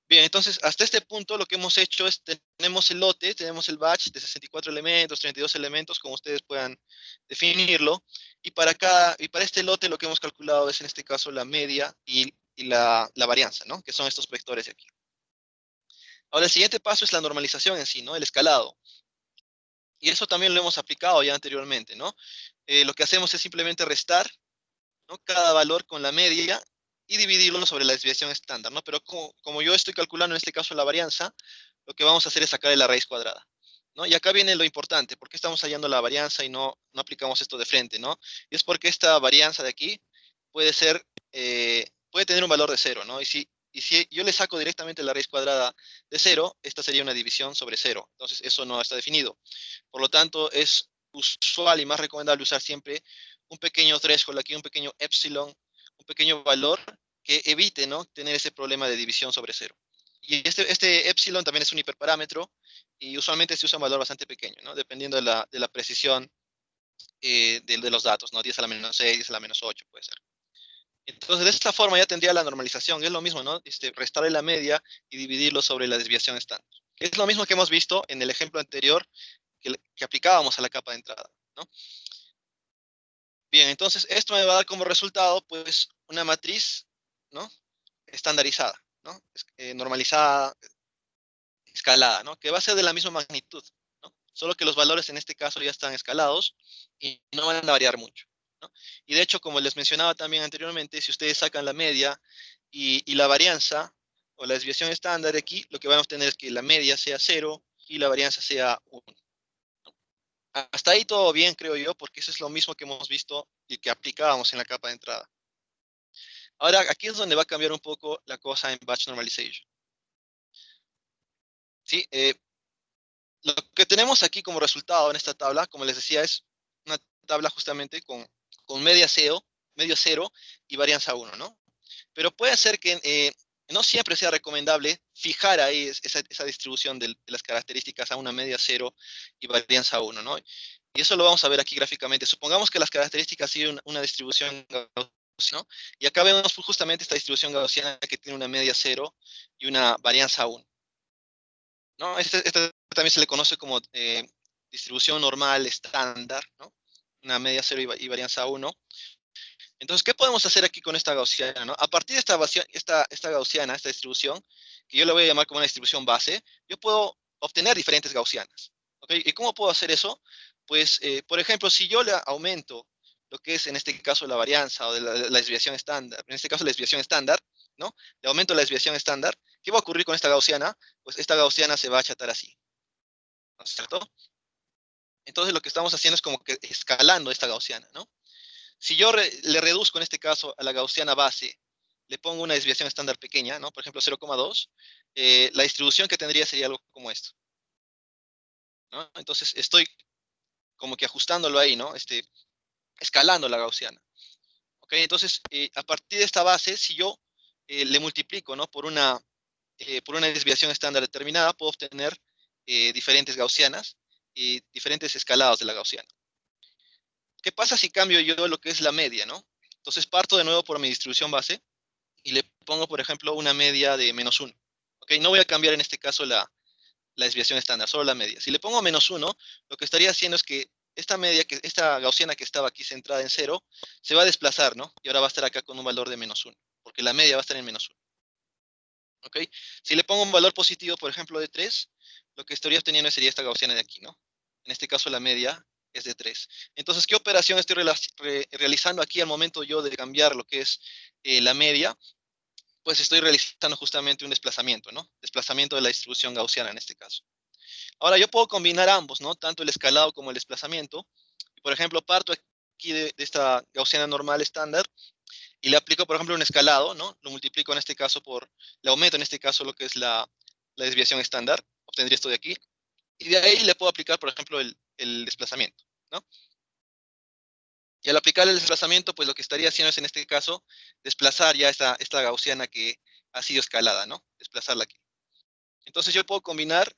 Bien, entonces hasta este punto lo que hemos hecho es, tenemos el lote, tenemos el batch de 64 elementos, 32 elementos, como ustedes puedan definirlo, y para este lote lo que hemos calculado es en este caso la media y la varianza, ¿no? Que son estos vectores de aquí. Ahora el siguiente paso es la normalización en sí, ¿no? El escalado. Y eso también lo hemos aplicado ya anteriormente, ¿no? Lo que hacemos es simplemente restar, ¿no? Cada valor con la media y dividirlo sobre la desviación estándar, ¿no? Pero como yo estoy calculando en este caso la varianza, lo que vamos a hacer es sacar la raíz cuadrada, ¿no? Y acá viene lo importante, ¿por qué estamos hallando la varianza y no aplicamos esto de frente, ¿no? Y es porque esta varianza de aquí puede tener un valor de 0, ¿no? Y si yo le saco directamente la raíz cuadrada de 0, esta sería una división sobre 0. Entonces, eso no está definido. Por lo tanto, es usual y más recomendable usar siempre un pequeño threshold aquí, un pequeño epsilon, un pequeño valor que evite, ¿no?, tener ese problema de división sobre cero. Y este epsilon también es un hiperparámetro y usualmente se usa un valor bastante pequeño, ¿no?, dependiendo de la precisión de los datos, ¿no? 10 a la menos 6, 10 a la menos 8 puede ser. Entonces, de esta forma ya tendría la normalización. Es lo mismo, ¿no? Restarle la media y dividirlo sobre la desviación estándar. Es lo mismo que hemos visto en el ejemplo anterior que aplicábamos a la capa de entrada, ¿no? Bien, entonces esto me va a dar como resultado, pues, una matriz, ¿no?, estandarizada, ¿no?, normalizada, escalada, ¿no?, que va a ser de la misma magnitud, ¿no? Solo que los valores en este caso ya están escalados y no van a variar mucho, ¿no? Y de hecho, como les mencionaba también anteriormente, si ustedes sacan la media y la varianza o la desviación estándar de aquí, lo que van a obtener es que la media sea 0 y la varianza sea 1. Hasta ahí todo bien, creo yo, porque eso es lo mismo que hemos visto y que aplicábamos en la capa de entrada. Ahora, aquí es donde va a cambiar un poco la cosa en batch normalization. ¿Sí? Lo que tenemos aquí como resultado en esta tabla, como les decía, es una tabla justamente con medio cero y varianza 1, ¿no? Pero puede ser que no siempre sea recomendable fijar ahí esa distribución de las características a una media 0 y varianza 1, ¿no? Y eso lo vamos a ver aquí gráficamente. Supongamos que las características siguen una distribución gaussiana, ¿no? Y acá vemos justamente esta distribución gaussiana que tiene una media 0 y una varianza 1, ¿no? Esta también se le conoce como distribución normal estándar, ¿no? Una media 0 y varianza 1. Entonces, ¿qué podemos hacer aquí con esta gaussiana, ¿no? A partir de esta gaussiana, esta distribución, que yo le voy a llamar como una distribución base, yo puedo obtener diferentes gaussianas, ¿ok? ¿Y cómo puedo hacer eso? Pues, por ejemplo, si yo le aumento lo que es en este caso la varianza o de la desviación estándar, en este caso la desviación estándar, ¿no? Le aumento la desviación estándar, ¿qué va a ocurrir con esta gaussiana? Pues esta gaussiana se va a achatar así, ¿no es cierto? Entonces lo que estamos haciendo es como que escalando esta gaussiana, ¿no? Si yo le reduzco en este caso a la gaussiana base, le pongo una desviación estándar pequeña, ¿no? Por ejemplo, 0,2, la distribución que tendría sería algo como esto, ¿no? Entonces estoy como que ajustándolo ahí, ¿no? Escalando la gaussiana. ¿Ok? Entonces, a partir de esta base, si yo le multiplico, ¿no?, por una desviación estándar determinada, puedo obtener diferentes gaussianas y diferentes escalados de la gaussiana. ¿Qué pasa si cambio yo lo que es la media, ¿no? Entonces parto de nuevo por mi distribución base y le pongo, por ejemplo, una media de menos 1. ¿Ok? No voy a cambiar en este caso la desviación estándar, solo la media. Si le pongo menos 1, lo que estaría haciendo es que esta gaussiana que estaba aquí centrada en 0, se va a desplazar, ¿no? Y ahora va a estar acá con un valor de menos 1, porque la media va a estar en menos 1. ¿Ok? Si le pongo un valor positivo, por ejemplo, de 3, lo que estaría obteniendo sería esta gaussiana de aquí, ¿no? En este caso la media es de 3. Entonces, ¿qué operación estoy realizando aquí al momento yo de cambiar lo que es la media? Pues estoy realizando justamente un desplazamiento, ¿no? Desplazamiento de la distribución gaussiana en este caso. Ahora, yo puedo combinar ambos, ¿no? Tanto el escalado como el desplazamiento. Por ejemplo, parto aquí de esta gaussiana normal estándar y le aplico, por ejemplo, un escalado, ¿no? Lo multiplico en este caso le aumento en este caso lo que es la desviación estándar. Obtendría esto de aquí. Y de ahí le puedo aplicar, por ejemplo, el desplazamiento, ¿no? Y al aplicar el desplazamiento, pues lo que estaría haciendo es, en este caso, desplazar ya esta gaussiana que ha sido escalada, ¿no? Desplazarla aquí. Entonces yo puedo combinar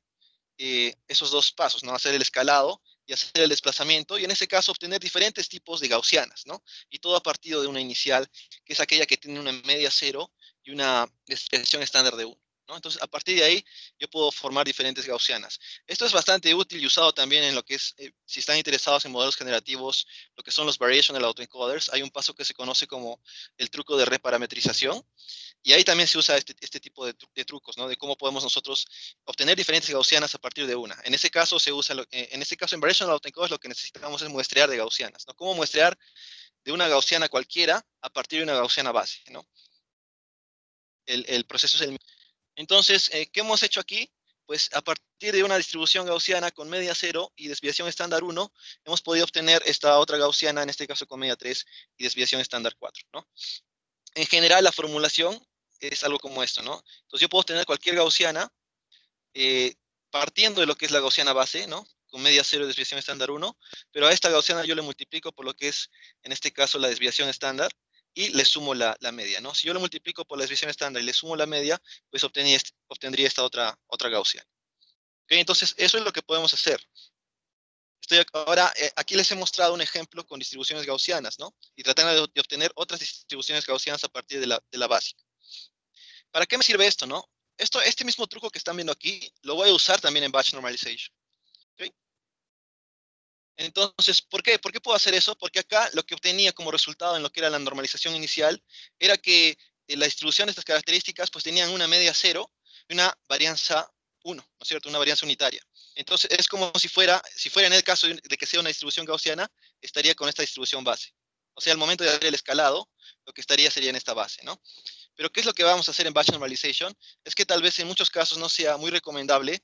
esos dos pasos, ¿no? Hacer el escalado y hacer el desplazamiento, y en ese caso obtener diferentes tipos de gaussianas, ¿no? Y todo a partir de una inicial, que es aquella que tiene una media 0 y una desviación estándar de 1, ¿no? Entonces, a partir de ahí, yo puedo formar diferentes gaussianas. Esto es bastante útil y usado también en lo que es, si están interesados en modelos generativos, lo que son los variational autoencoders. Hay un paso que se conoce como el truco de reparametrización, y ahí también se usa este tipo de trucos, ¿no? De cómo podemos nosotros obtener diferentes gaussianas a partir de una. En ese caso en este caso en Variational Autoencoders lo que necesitamos es muestrear de gaussianas, ¿no? Cómo muestrear de una gaussiana cualquiera a partir de una gaussiana base, ¿no? El proceso es el mismo. Entonces, ¿qué hemos hecho aquí? Pues a partir de una distribución gaussiana con media 0 y desviación estándar 1, hemos podido obtener esta otra gaussiana, en este caso con media 3 y desviación estándar 4, ¿no? En general, la formulación es algo como esto, ¿no? Entonces yo puedo tener cualquier gaussiana eh, partiendo de lo que es la gaussiana base, ¿no? Con media 0 y desviación estándar 1, pero a esta gaussiana yo le multiplico por lo que es, en este caso, la desviación estándar, y le sumo la media, ¿no? Si yo lo multiplico por la desviación estándar y le sumo la media, pues obtendría esta otra gaussiana. ¿Okay? Entonces, eso es lo que podemos hacer. Ahora, aquí les he mostrado un ejemplo con distribuciones gaussianas, ¿no? Y tratando de obtener otras distribuciones gaussianas a partir de la básica. ¿Para qué me sirve esto, no? Este mismo truco que están viendo aquí, lo voy a usar también en batch normalization. ¿Okay? Entonces, ¿por qué? ¿Por qué puedo hacer eso? Porque acá lo que obtenía como resultado en lo que era la normalización inicial era que la distribución de estas características pues tenían una media 0 y una varianza 1, ¿no es cierto? Una varianza unitaria. Entonces, es como si fuera en el caso de que sea una distribución gaussiana, estaría con esta distribución base. O sea, al momento de hacer el escalado, lo que estaría sería en esta base, ¿no? Pero ¿qué es lo que vamos a hacer en batch normalization? Es que tal vez en muchos casos no sea muy recomendable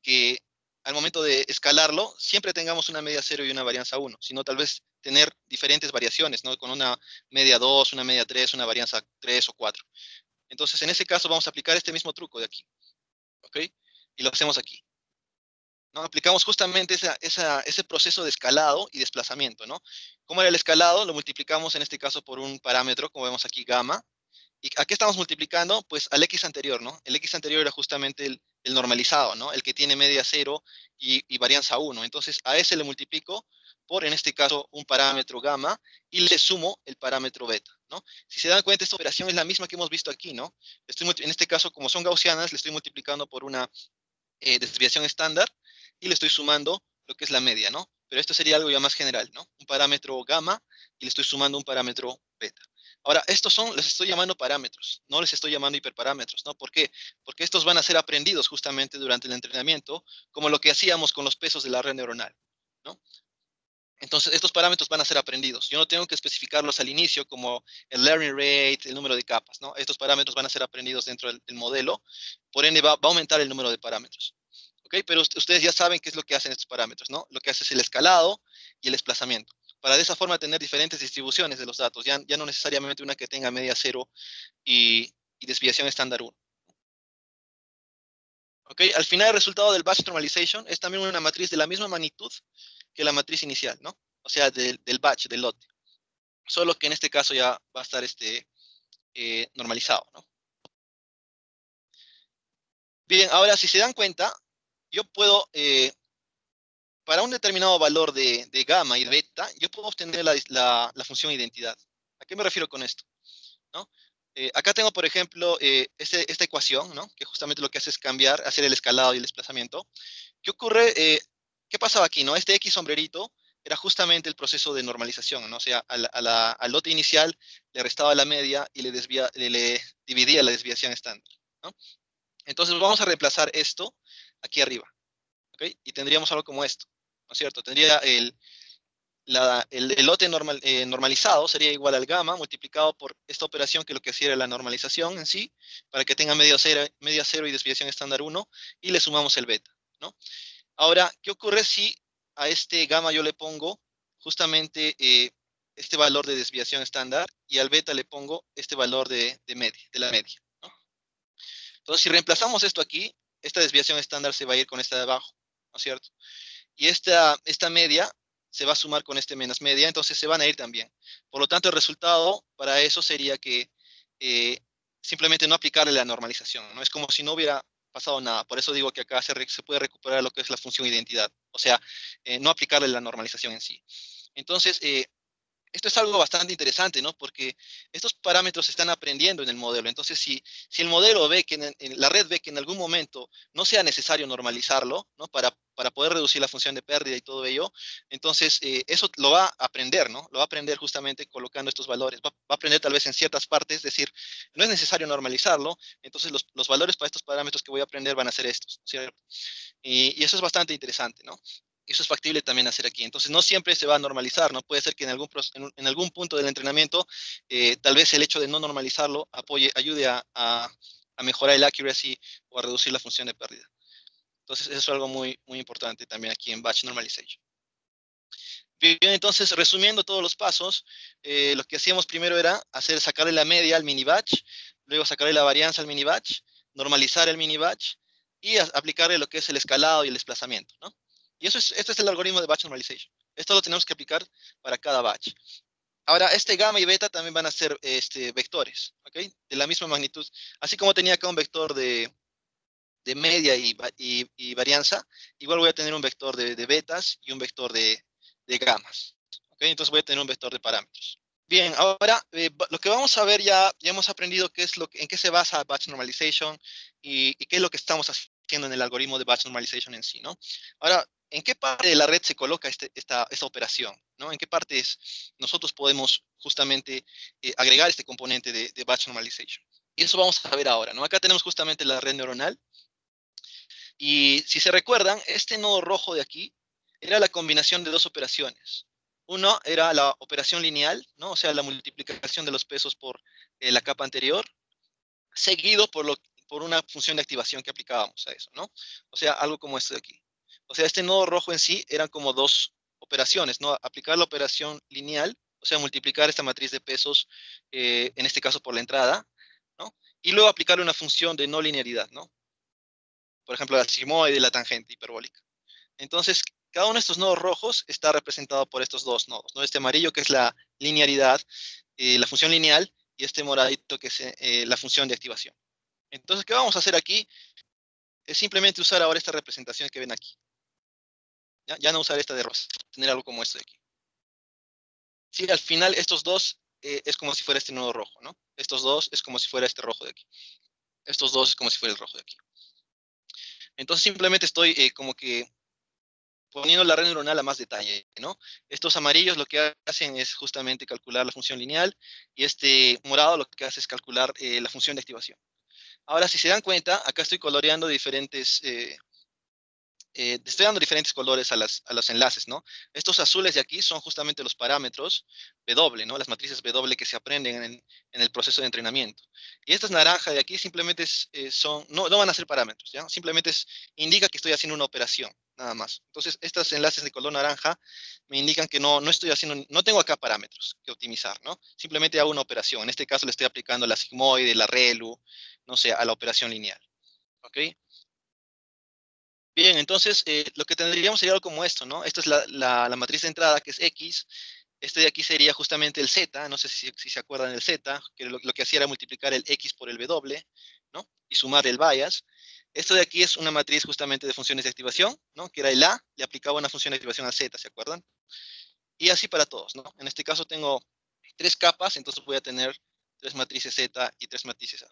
que al momento de escalarlo siempre tengamos una media 0 y una varianza 1, sino tal vez tener diferentes variaciones, ¿no? Con una media 2, una media 3, una varianza 3 o 4. Entonces, en ese caso vamos a aplicar este mismo truco de aquí, ¿ok? Y lo hacemos aquí, ¿no? Aplicamos justamente ese proceso de escalado y desplazamiento, ¿no? ¿Cómo era el escalado? Lo multiplicamos en este caso por un parámetro, como vemos aquí, gamma. ¿Y a qué estamos multiplicando? Pues al X anterior, ¿no? El X anterior era justamente el normalizado, ¿no? El que tiene media 0 y varianza 1. Entonces, a ese le multiplico por, en este caso, un parámetro gamma y le sumo el parámetro beta, ¿no? Si se dan cuenta, esta operación es la misma que hemos visto aquí, ¿no? En este caso, como son gaussianas, le estoy multiplicando por una desviación estándar y le estoy sumando lo que es la media, ¿no? Pero esto sería algo ya más general, ¿no? Un parámetro gamma y le estoy sumando un parámetro beta. Ahora, les estoy llamando parámetros, no les estoy llamando hiperparámetros, ¿no? ¿Por qué? Porque estos van a ser aprendidos justamente durante el entrenamiento, como lo que hacíamos con los pesos de la red neuronal, ¿no? Entonces, estos parámetros van a ser aprendidos. Yo no tengo que especificarlos al inicio como el learning rate, el número de capas, ¿no? Estos parámetros van a ser aprendidos dentro del modelo, por ende va a aumentar el número de parámetros. ¿Ok? Pero ustedes ya saben qué es lo que hacen estos parámetros, ¿no? Lo que hace es el escalado y el desplazamiento. Para de esa forma tener diferentes distribuciones de los datos, ya no necesariamente una que tenga media 0 y desviación estándar 1. ¿Ok? Al final el resultado del batch normalization es también una matriz de la misma magnitud que la matriz inicial, ¿no? O sea, del batch, del lote. Solo que en este caso ya va a estar normalizado, ¿no? Bien, ahora si se dan cuenta, yo puedo, para un determinado valor de gamma y de beta, yo puedo obtener la función identidad. ¿A qué me refiero con esto? ¿No? Acá tengo, por ejemplo, esta ecuación, ¿no? Que justamente lo que hace es cambiar, hacer el escalado y el desplazamiento. ¿Qué ocurre? ¿Qué pasaba aquí, no? Este X sombrerito era justamente el proceso de normalización, ¿no? O sea, al lote inicial le restaba la media y le dividía la desviación estándar, ¿no? Entonces vamos a reemplazar esto aquí arriba, ¿ok? Y tendríamos algo como esto, ¿no es cierto? Tendría el lote normalizado sería igual al gamma multiplicado por esta operación que lo que hacía era la normalización en sí, para que tenga media cero y desviación estándar 1, y le sumamos el beta, ¿no? Ahora, ¿qué ocurre si a este gamma yo le pongo justamente este valor de desviación estándar y al beta le pongo este valor de la media, ¿no? Entonces, si reemplazamos esto aquí, esta desviación estándar se va a ir con esta de abajo, ¿no es cierto? Y esta media se va a sumar con este menos media, entonces se van a ir también. Por lo tanto, el resultado para eso sería que eh, simplemente no aplicarle la normalización, ¿no? Es como si no hubiera pasado nada. Por eso digo que acá se puede recuperar lo que es la función identidad, o sea, no aplicarle la normalización en sí. Entonces, esto es algo bastante interesante, ¿no? Porque estos parámetros se están aprendiendo en el modelo. Entonces, si el modelo ve que la red ve que en algún momento no sea necesario normalizarlo, ¿no? Para poder reducir la función de pérdida y todo ello, entonces eso lo va a aprender, ¿no? Lo va a aprender justamente colocando estos valores. Va a aprender tal vez en ciertas partes, es decir, no es necesario normalizarlo, entonces los valores para estos parámetros que voy a aprender van a ser estos, ¿cierto? Y eso es bastante interesante, ¿no? Eso es factible también hacer aquí. Entonces, no siempre se va a normalizar, ¿no? Puede ser que en algún punto del entrenamiento, tal vez el hecho de no normalizarlo ayude a mejorar el accuracy o a reducir la función de pérdida. Entonces, eso es algo muy, muy importante también aquí en Batch Normalization. Bien, entonces, resumiendo todos los pasos, lo que hacíamos primero era sacarle la media al mini batch, luego sacarle la varianza al mini batch, normalizar el mini batch y aplicarle lo que es el escalado y el desplazamiento, ¿no? Y este es el algoritmo de batch normalization. Esto lo tenemos que aplicar para cada batch. Ahora, este gamma y beta también van a ser vectores, ¿ok? De la misma magnitud. Así como tenía acá un vector de media y varianza, igual voy a tener un vector de betas y un vector de gamas, ¿ok? Entonces voy a tener un vector de parámetros. Bien, ahora lo que vamos a ver ya hemos aprendido qué es en qué se basa batch normalization y qué es lo que estamos haciendo en el algoritmo de batch normalization en sí, ¿no? Ahora, ¿en qué parte de la red se coloca esta operación, ¿no? ¿En qué partes nosotros podemos justamente agregar este componente de batch normalization? Y eso vamos a ver ahora, ¿no? Acá tenemos justamente la red neuronal y si se recuerdan, este nodo rojo de aquí era la combinación de dos operaciones. Uno era la operación lineal, ¿no? O sea, la multiplicación de los pesos por la capa anterior, seguido por una función de activación que aplicábamos a eso, ¿no? O sea, algo como esto de aquí. O sea, este nodo rojo en sí eran como dos operaciones, ¿no? Aplicar la operación lineal, o sea, multiplicar esta matriz de pesos, en este caso por la entrada, ¿no? Y luego aplicarle una función de no linealidad, ¿no? Por ejemplo, la sigmoide y la tangente hiperbólica. Entonces, cada uno de estos nodos rojos está representado por estos dos nodos, ¿no? Este amarillo que es la linearidad, la función lineal, y este moradito que es la función de activación. Entonces, ¿qué vamos a hacer aquí? Es simplemente usar ahora esta representación que ven aquí. Ya no usar esta de rosa, tener algo como esto de aquí. Sí, al final estos dos es como si fuera este nodo rojo, ¿no? Estos dos es como si fuera este rojo de aquí. Estos dos es como si fuera el rojo de aquí. Entonces simplemente estoy como que poniendo la red neuronal a más detalle, ¿no? Estos amarillos lo que hacen es justamente calcular la función lineal y este morado lo que hace es calcular la función de activación. Ahora, si se dan cuenta, acá estoy coloreando diferentes, estoy dando diferentes colores a los enlaces, ¿no? Estos azules de aquí son justamente los parámetros W, ¿no? Las matrices W que se aprenden en el proceso de entrenamiento. Y estas naranjas de aquí simplemente no van a ser parámetros, ¿ya? Simplemente indica que estoy haciendo una operación, nada más. Entonces, estos enlaces de color naranja me indican que no estoy haciendo, no tengo acá parámetros que optimizar, ¿no? Simplemente hago una operación. En este caso le estoy aplicando la sigmoide, la ReLU, no sé, a la operación lineal, ¿ok? Bien, entonces lo que tendríamos sería algo como esto, ¿no? Esta es la matriz de entrada, que es X. Este de aquí sería justamente el Z, no sé si se acuerdan del Z, que lo que hacía era multiplicar el X por el W, ¿no? Y sumar el bias. Esto de aquí es una matriz justamente de funciones de activación, ¿no? Que era el A, le aplicaba una función de activación al Z, ¿se acuerdan? Y así para todos, ¿no? En este caso tengo tres capas, entonces voy a tener tres matrices Z y tres matrices A.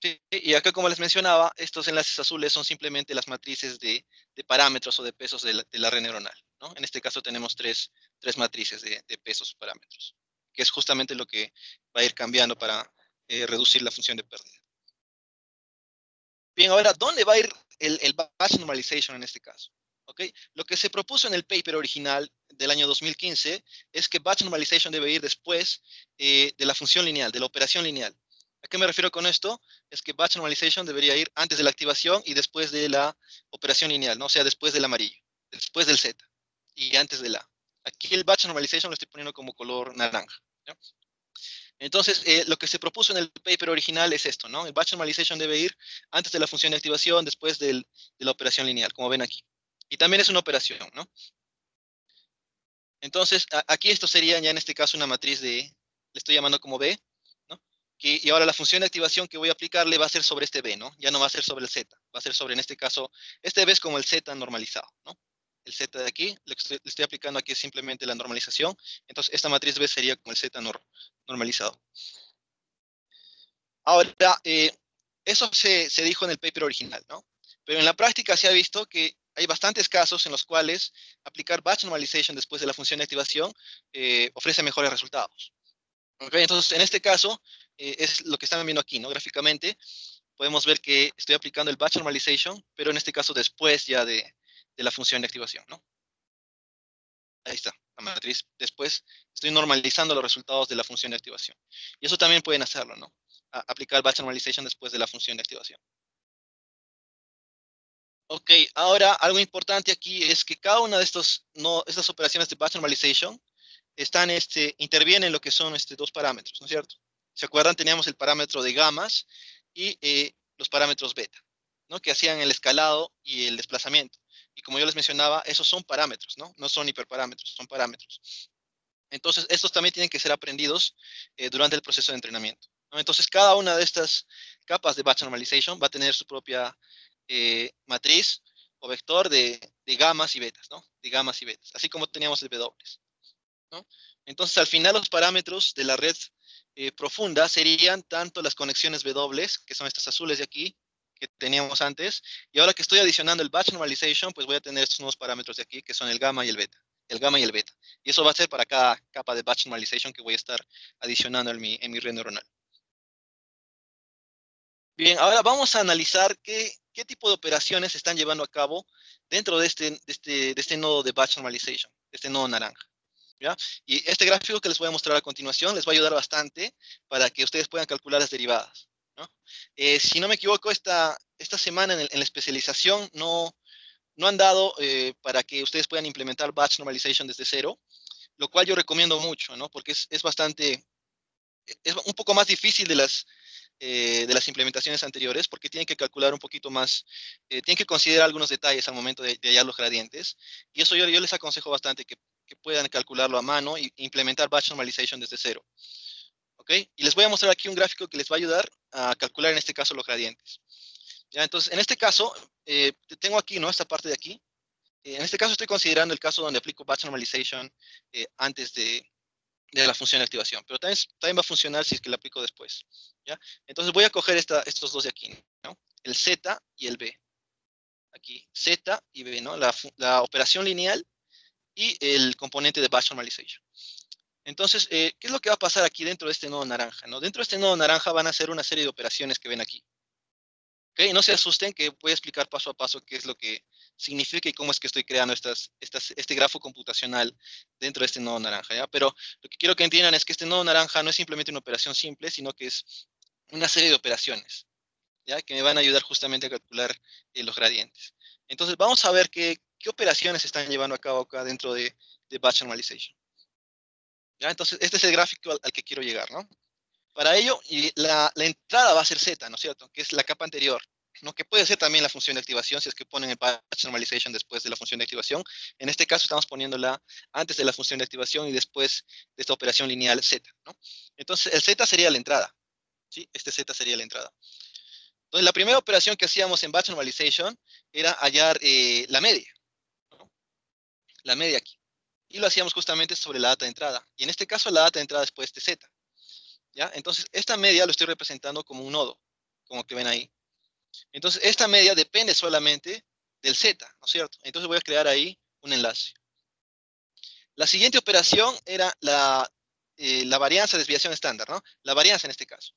Sí, y acá, como les mencionaba, estos enlaces azules son simplemente las matrices de parámetros o de pesos de la red neuronal, ¿no? En este caso tenemos tres matrices de pesos parámetros, que es justamente lo que va a ir cambiando para reducir la función de pérdida. Bien, ahora, ¿dónde va a ir el batch normalization en este caso? ¿Ok? Lo que se propuso en el paper original del año 2015 es que batch normalization debe ir después de la función lineal, de la operación lineal. ¿A qué me refiero con esto? Es que batch normalization debería ir antes de la activación y después de la operación lineal, ¿no? O sea, después del amarillo, después del Z y antes del A. Aquí el batch normalization lo estoy poniendo como color naranja, ¿no? Entonces, lo que se propuso en el paper original es esto, ¿no? El batch normalization debe ir antes de la función de activación, después de la operación lineal, como ven aquí. Y también es una operación, ¿no? Entonces, aquí esto sería ya en este caso una matriz le estoy llamando como B, ¿no? Y ahora la función de activación que voy a aplicarle va a ser sobre este B, ¿no? Ya no va a ser sobre el Z, va a ser sobre, en este caso, este B es como el Z normalizado, ¿no? El Z de aquí, le estoy aplicando aquí simplemente la normalización. Entonces, esta matriz B sería como el Z normalizado. Ahora, eso se dijo en el paper original, ¿no? Pero en la práctica se ha visto que hay bastantes casos en los cuales aplicar batch normalization después de la función de activación ofrece mejores resultados. ¿Okay? Entonces, en este caso, es lo que están viendo aquí, ¿no? Gráficamente, podemos ver que estoy aplicando el batch normalization, pero en este caso después ya de la función de activación, ¿no? Ahí está, la matriz. Después estoy normalizando los resultados de la función de activación. Y eso también pueden hacerlo, ¿no? Aplicar batch normalization después de la función de activación. Ok, ahora algo importante aquí es que cada una de estas operaciones de batch normalization intervienen en lo que son dos parámetros, ¿no es cierto? ¿Se acuerdan? Teníamos el parámetro de gamas y los parámetros beta, ¿no? Que hacían el escalado y el desplazamiento. Y como yo les mencionaba, esos son parámetros, ¿no? No son hiperparámetros, son parámetros. Entonces, estos también tienen que ser aprendidos durante el proceso de entrenamiento, ¿no? Entonces, cada una de estas capas de batch normalization va a tener su propia matriz o vector de gamas y betas, ¿no? De gamas y betas, así como teníamos el W, ¿no? Entonces, al final, los parámetros de la red profunda serían tanto las conexiones W, que son estas azules de aquí, que teníamos antes, y ahora que estoy adicionando el batch normalization, pues voy a tener estos nuevos parámetros de aquí, que son el gamma y el beta, el gamma y el beta. Y eso va a ser para cada capa de batch normalization que voy a estar adicionando en mi red neuronal. Bien, ahora vamos a analizar qué tipo de operaciones se están llevando a cabo dentro de este nodo de batch normalization, este nodo naranja. ¿Ya? Y este gráfico que les voy a mostrar a continuación les va a ayudar bastante para que ustedes puedan calcular las derivadas, ¿no? Si no me equivoco, esta semana en la especialización no han dado para que ustedes puedan implementar batch normalization desde cero, lo cual yo recomiendo mucho, ¿no? Porque es un poco más difícil de las implementaciones anteriores, porque tienen que calcular un poquito más, tienen que considerar algunos detalles al momento de hallar los gradientes, y eso yo les aconsejo bastante que puedan calcularlo a mano e implementar batch normalization desde cero. ¿Ok? Y les voy a mostrar aquí un gráfico que les va a ayudar a calcular en este caso los gradientes. ¿Ya? Entonces, en este caso, tengo aquí, ¿no? Esta parte de aquí. En este caso estoy considerando el caso donde aplico batch normalization antes de la función de activación, pero también va a funcionar si es que la aplico después, ¿ya? Entonces voy a coger estos dos de aquí, ¿no? El Z y el B. Aquí, Z y B, ¿no? La operación lineal y el componente de batch normalization. Entonces, ¿qué es lo que va a pasar aquí dentro de este nodo naranja, ¿no? Dentro de este nodo naranja van a ser una serie de operaciones que ven aquí. ¿Ok? No se asusten que voy a explicar paso a paso qué es lo que significa y cómo es que estoy creando este grafo computacional dentro de este nodo naranja, ¿ya? Pero lo que quiero que entiendan es que este nodo naranja no es simplemente una operación simple, sino que es una serie de operaciones, ¿ya? Que me van a ayudar justamente a calcular los gradientes. Entonces, vamos a ver qué operaciones se están llevando a cabo acá dentro de batch normalization, ¿ya? Entonces, este es el gráfico al que quiero llegar, ¿no? Para ello, la entrada va a ser Z, ¿no es cierto? Que es la capa anterior, ¿no? Que puede ser también la función de activación si es que ponen el batch normalization después de la función de activación. En este caso estamos poniéndola antes de la función de activación y después de esta operación lineal Z, ¿no? Entonces, el Z sería la entrada, ¿sí? Este Z sería la entrada. Entonces, la primera operación que hacíamos en batch normalization era hallar la media, ¿no? La media aquí. Y lo hacíamos justamente sobre la data de entrada. Y en este caso, la data de entrada después de Z. ¿Ya? Entonces, esta media lo estoy representando como un nodo, como que ven ahí. Entonces, esta media depende solamente del Z, ¿no es cierto? Entonces voy a crear ahí un enlace. La siguiente operación era la varianza de desviación estándar, ¿no? La varianza en este caso.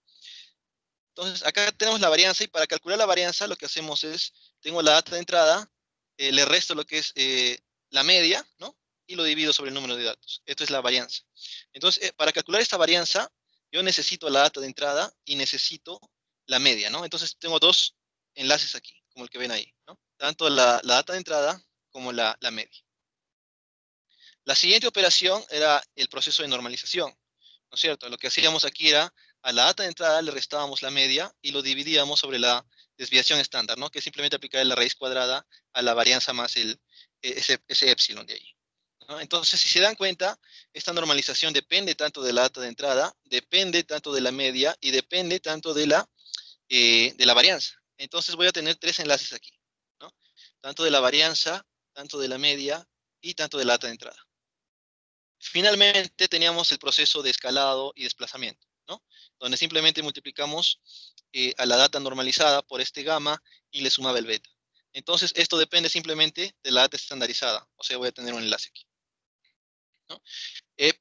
Entonces, acá tenemos la varianza y para calcular la varianza lo que hacemos es, tengo la data de entrada, le resto lo que es la media, ¿no? Y lo divido sobre el número de datos. Esto es la varianza. Entonces, para calcular esta varianza, yo necesito la data de entrada y necesito la media, ¿no? Entonces, tengo dos enlaces aquí, como el que ven ahí, ¿no? Tanto la data de entrada como la media. La siguiente operación era el proceso de normalización, ¿no es cierto? Lo que hacíamos aquí era, a la data de entrada le restábamos la media y lo dividíamos sobre la desviación estándar, ¿no? Que es simplemente aplicar la raíz cuadrada a la varianza más ese épsilon de ahí, ¿no? Entonces, si se dan cuenta, esta normalización depende tanto de la data de entrada, depende tanto de la media y depende tanto de la varianza. Entonces voy a tener tres enlaces aquí, ¿no? Tanto de la varianza, tanto de la media y tanto de la data de entrada. Finalmente teníamos el proceso de escalado y desplazamiento, ¿no? Donde simplemente multiplicamos a la data normalizada por este gamma y le sumaba el beta. Entonces, esto depende simplemente de la data estandarizada, o sea, voy a tener un enlace aquí, ¿no?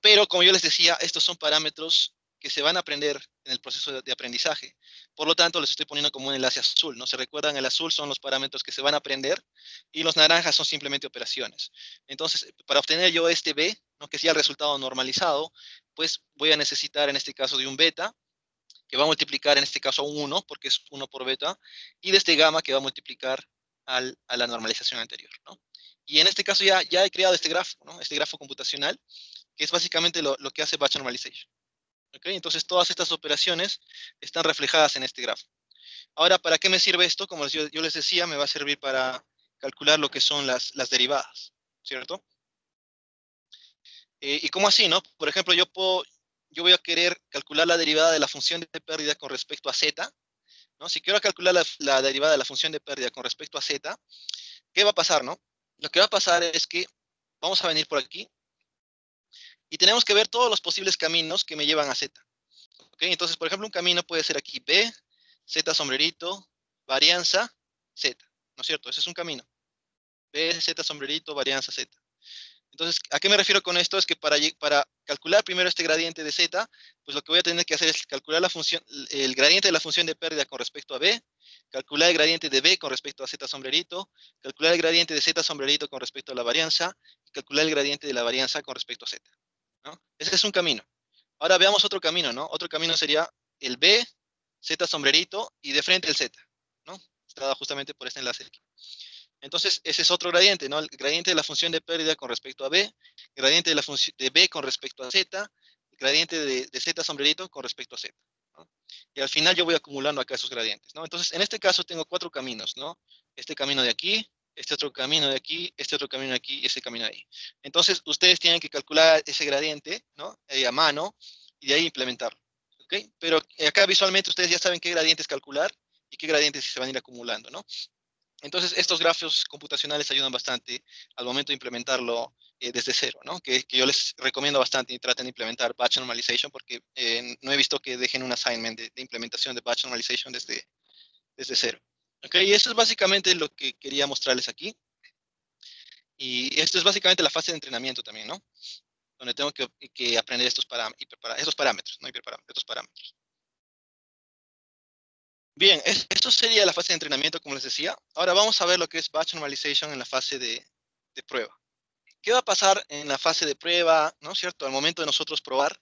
Pero como yo les decía, estos son parámetros que se van a aprender en el proceso de aprendizaje. Por lo tanto, los estoy poniendo como un enlace azul, ¿no? Se recuerdan, el azul son los parámetros que se van a aprender y los naranjas son simplemente operaciones. Entonces, para obtener yo este B, ¿no? Que sea el resultado normalizado, pues voy a necesitar en este caso de un beta, que va a multiplicar en este caso a un 1, porque es 1 por beta, y de este gamma que va a multiplicar a la normalización anterior, ¿no? Y en este caso ya he creado este grafo, ¿no? Este grafo computacional, que es básicamente lo que hace batch normalization. ¿Okay? Entonces, todas estas operaciones están reflejadas en este grafo. Ahora, ¿para qué me sirve esto? Como yo les decía, me va a servir para calcular lo que son las derivadas, ¿cierto? ¿Y cómo así, no? Por ejemplo, yo voy a querer calcular la derivada de la función de pérdida con respecto a z, ¿no? Si quiero calcular la derivada de la función de pérdida con respecto a z, ¿qué va a pasar, no? Lo que va a pasar es que vamos a venir por aquí y tenemos que ver todos los posibles caminos que me llevan a z. ¿Ok? Entonces, por ejemplo, un camino puede ser aquí b, z sombrerito, varianza, z, ¿no es cierto? Ese es un camino. B, z sombrerito, varianza, z. Entonces, ¿a qué me refiero con esto? Es que para calcular primero este gradiente de z, pues lo que voy a tener que hacer es calcular la función, el gradiente de la función de pérdida con respecto a b, calcular el gradiente de b con respecto a z sombrerito, calcular el gradiente de z sombrerito con respecto a la varianza, y calcular el gradiente de la varianza con respecto a z, ¿no? Ese es un camino. Ahora veamos otro camino, ¿no? Otro camino sería el b, z sombrerito, y de frente el z, ¿no? Está justamente por este enlace aquí. Entonces, ese es otro gradiente, ¿no? El gradiente de la función de pérdida con respecto a b, gradiente de la función de b con respecto a z, gradiente de z sombrerito con respecto a z, ¿no? Y al final yo voy acumulando acá esos gradientes, ¿no? Entonces, en este caso tengo 4 caminos, ¿no? Este camino de aquí, este otro camino de aquí, este otro camino de aquí y ese camino de ahí. Entonces, ustedes tienen que calcular ese gradiente, ¿no? A mano y de ahí implementarlo, ¿ok? Pero acá visualmente ustedes ya saben qué gradientes calcular y qué gradientes se van a ir acumulando, ¿no? Entonces, estos grafos computacionales ayudan bastante al momento de implementarlo desde cero, ¿no? Que yo les recomiendo bastante y traten de implementar batch normalization porque no he visto que dejen un assignment de implementación de batch normalization desde cero. ¿Ok? Y eso es básicamente lo que quería mostrarles aquí. Y esto es básicamente la fase de entrenamiento también, ¿no? Donde tengo que aprender estos parámetros, no hiperparámetros, estos parámetros. Bien, esto sería la fase de entrenamiento, como les decía. Ahora vamos a ver lo que es batch normalization en la fase de prueba. ¿Qué va a pasar en la fase de prueba, ¿no es cierto? Al momento de nosotros probar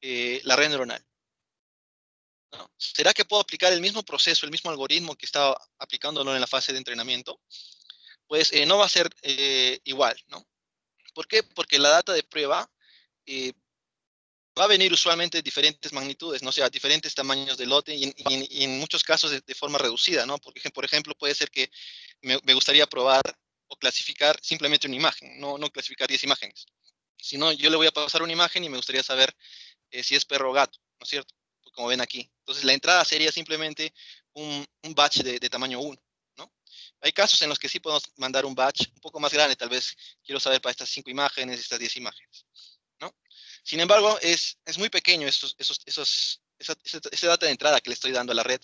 la red neuronal, ¿no? ¿Será que puedo aplicar el mismo proceso, el mismo algoritmo que estaba aplicándolo en la fase de entrenamiento? Pues no va a ser igual, ¿no? ¿Por qué? Porque la data de prueba eh, va a venir usualmente de diferentes magnitudes, ¿no? O sea, diferentes tamaños de lote y en muchos casos de forma reducida, ¿no? Porque, por ejemplo, puede ser que me gustaría probar o clasificar simplemente una imagen, no clasificar 10 imágenes. Si no, yo le voy a pasar una imagen y me gustaría saber si es perro o gato, ¿no es cierto? Pues como ven aquí. Entonces, la entrada sería simplemente un batch de tamaño 1, ¿no? Hay casos en los que sí podemos mandar un batch un poco más grande, tal vez quiero saber para estas 5 imágenes, estas 10 imágenes, ¿no? Sin embargo, es muy pequeño esa data de entrada que le estoy dando a la red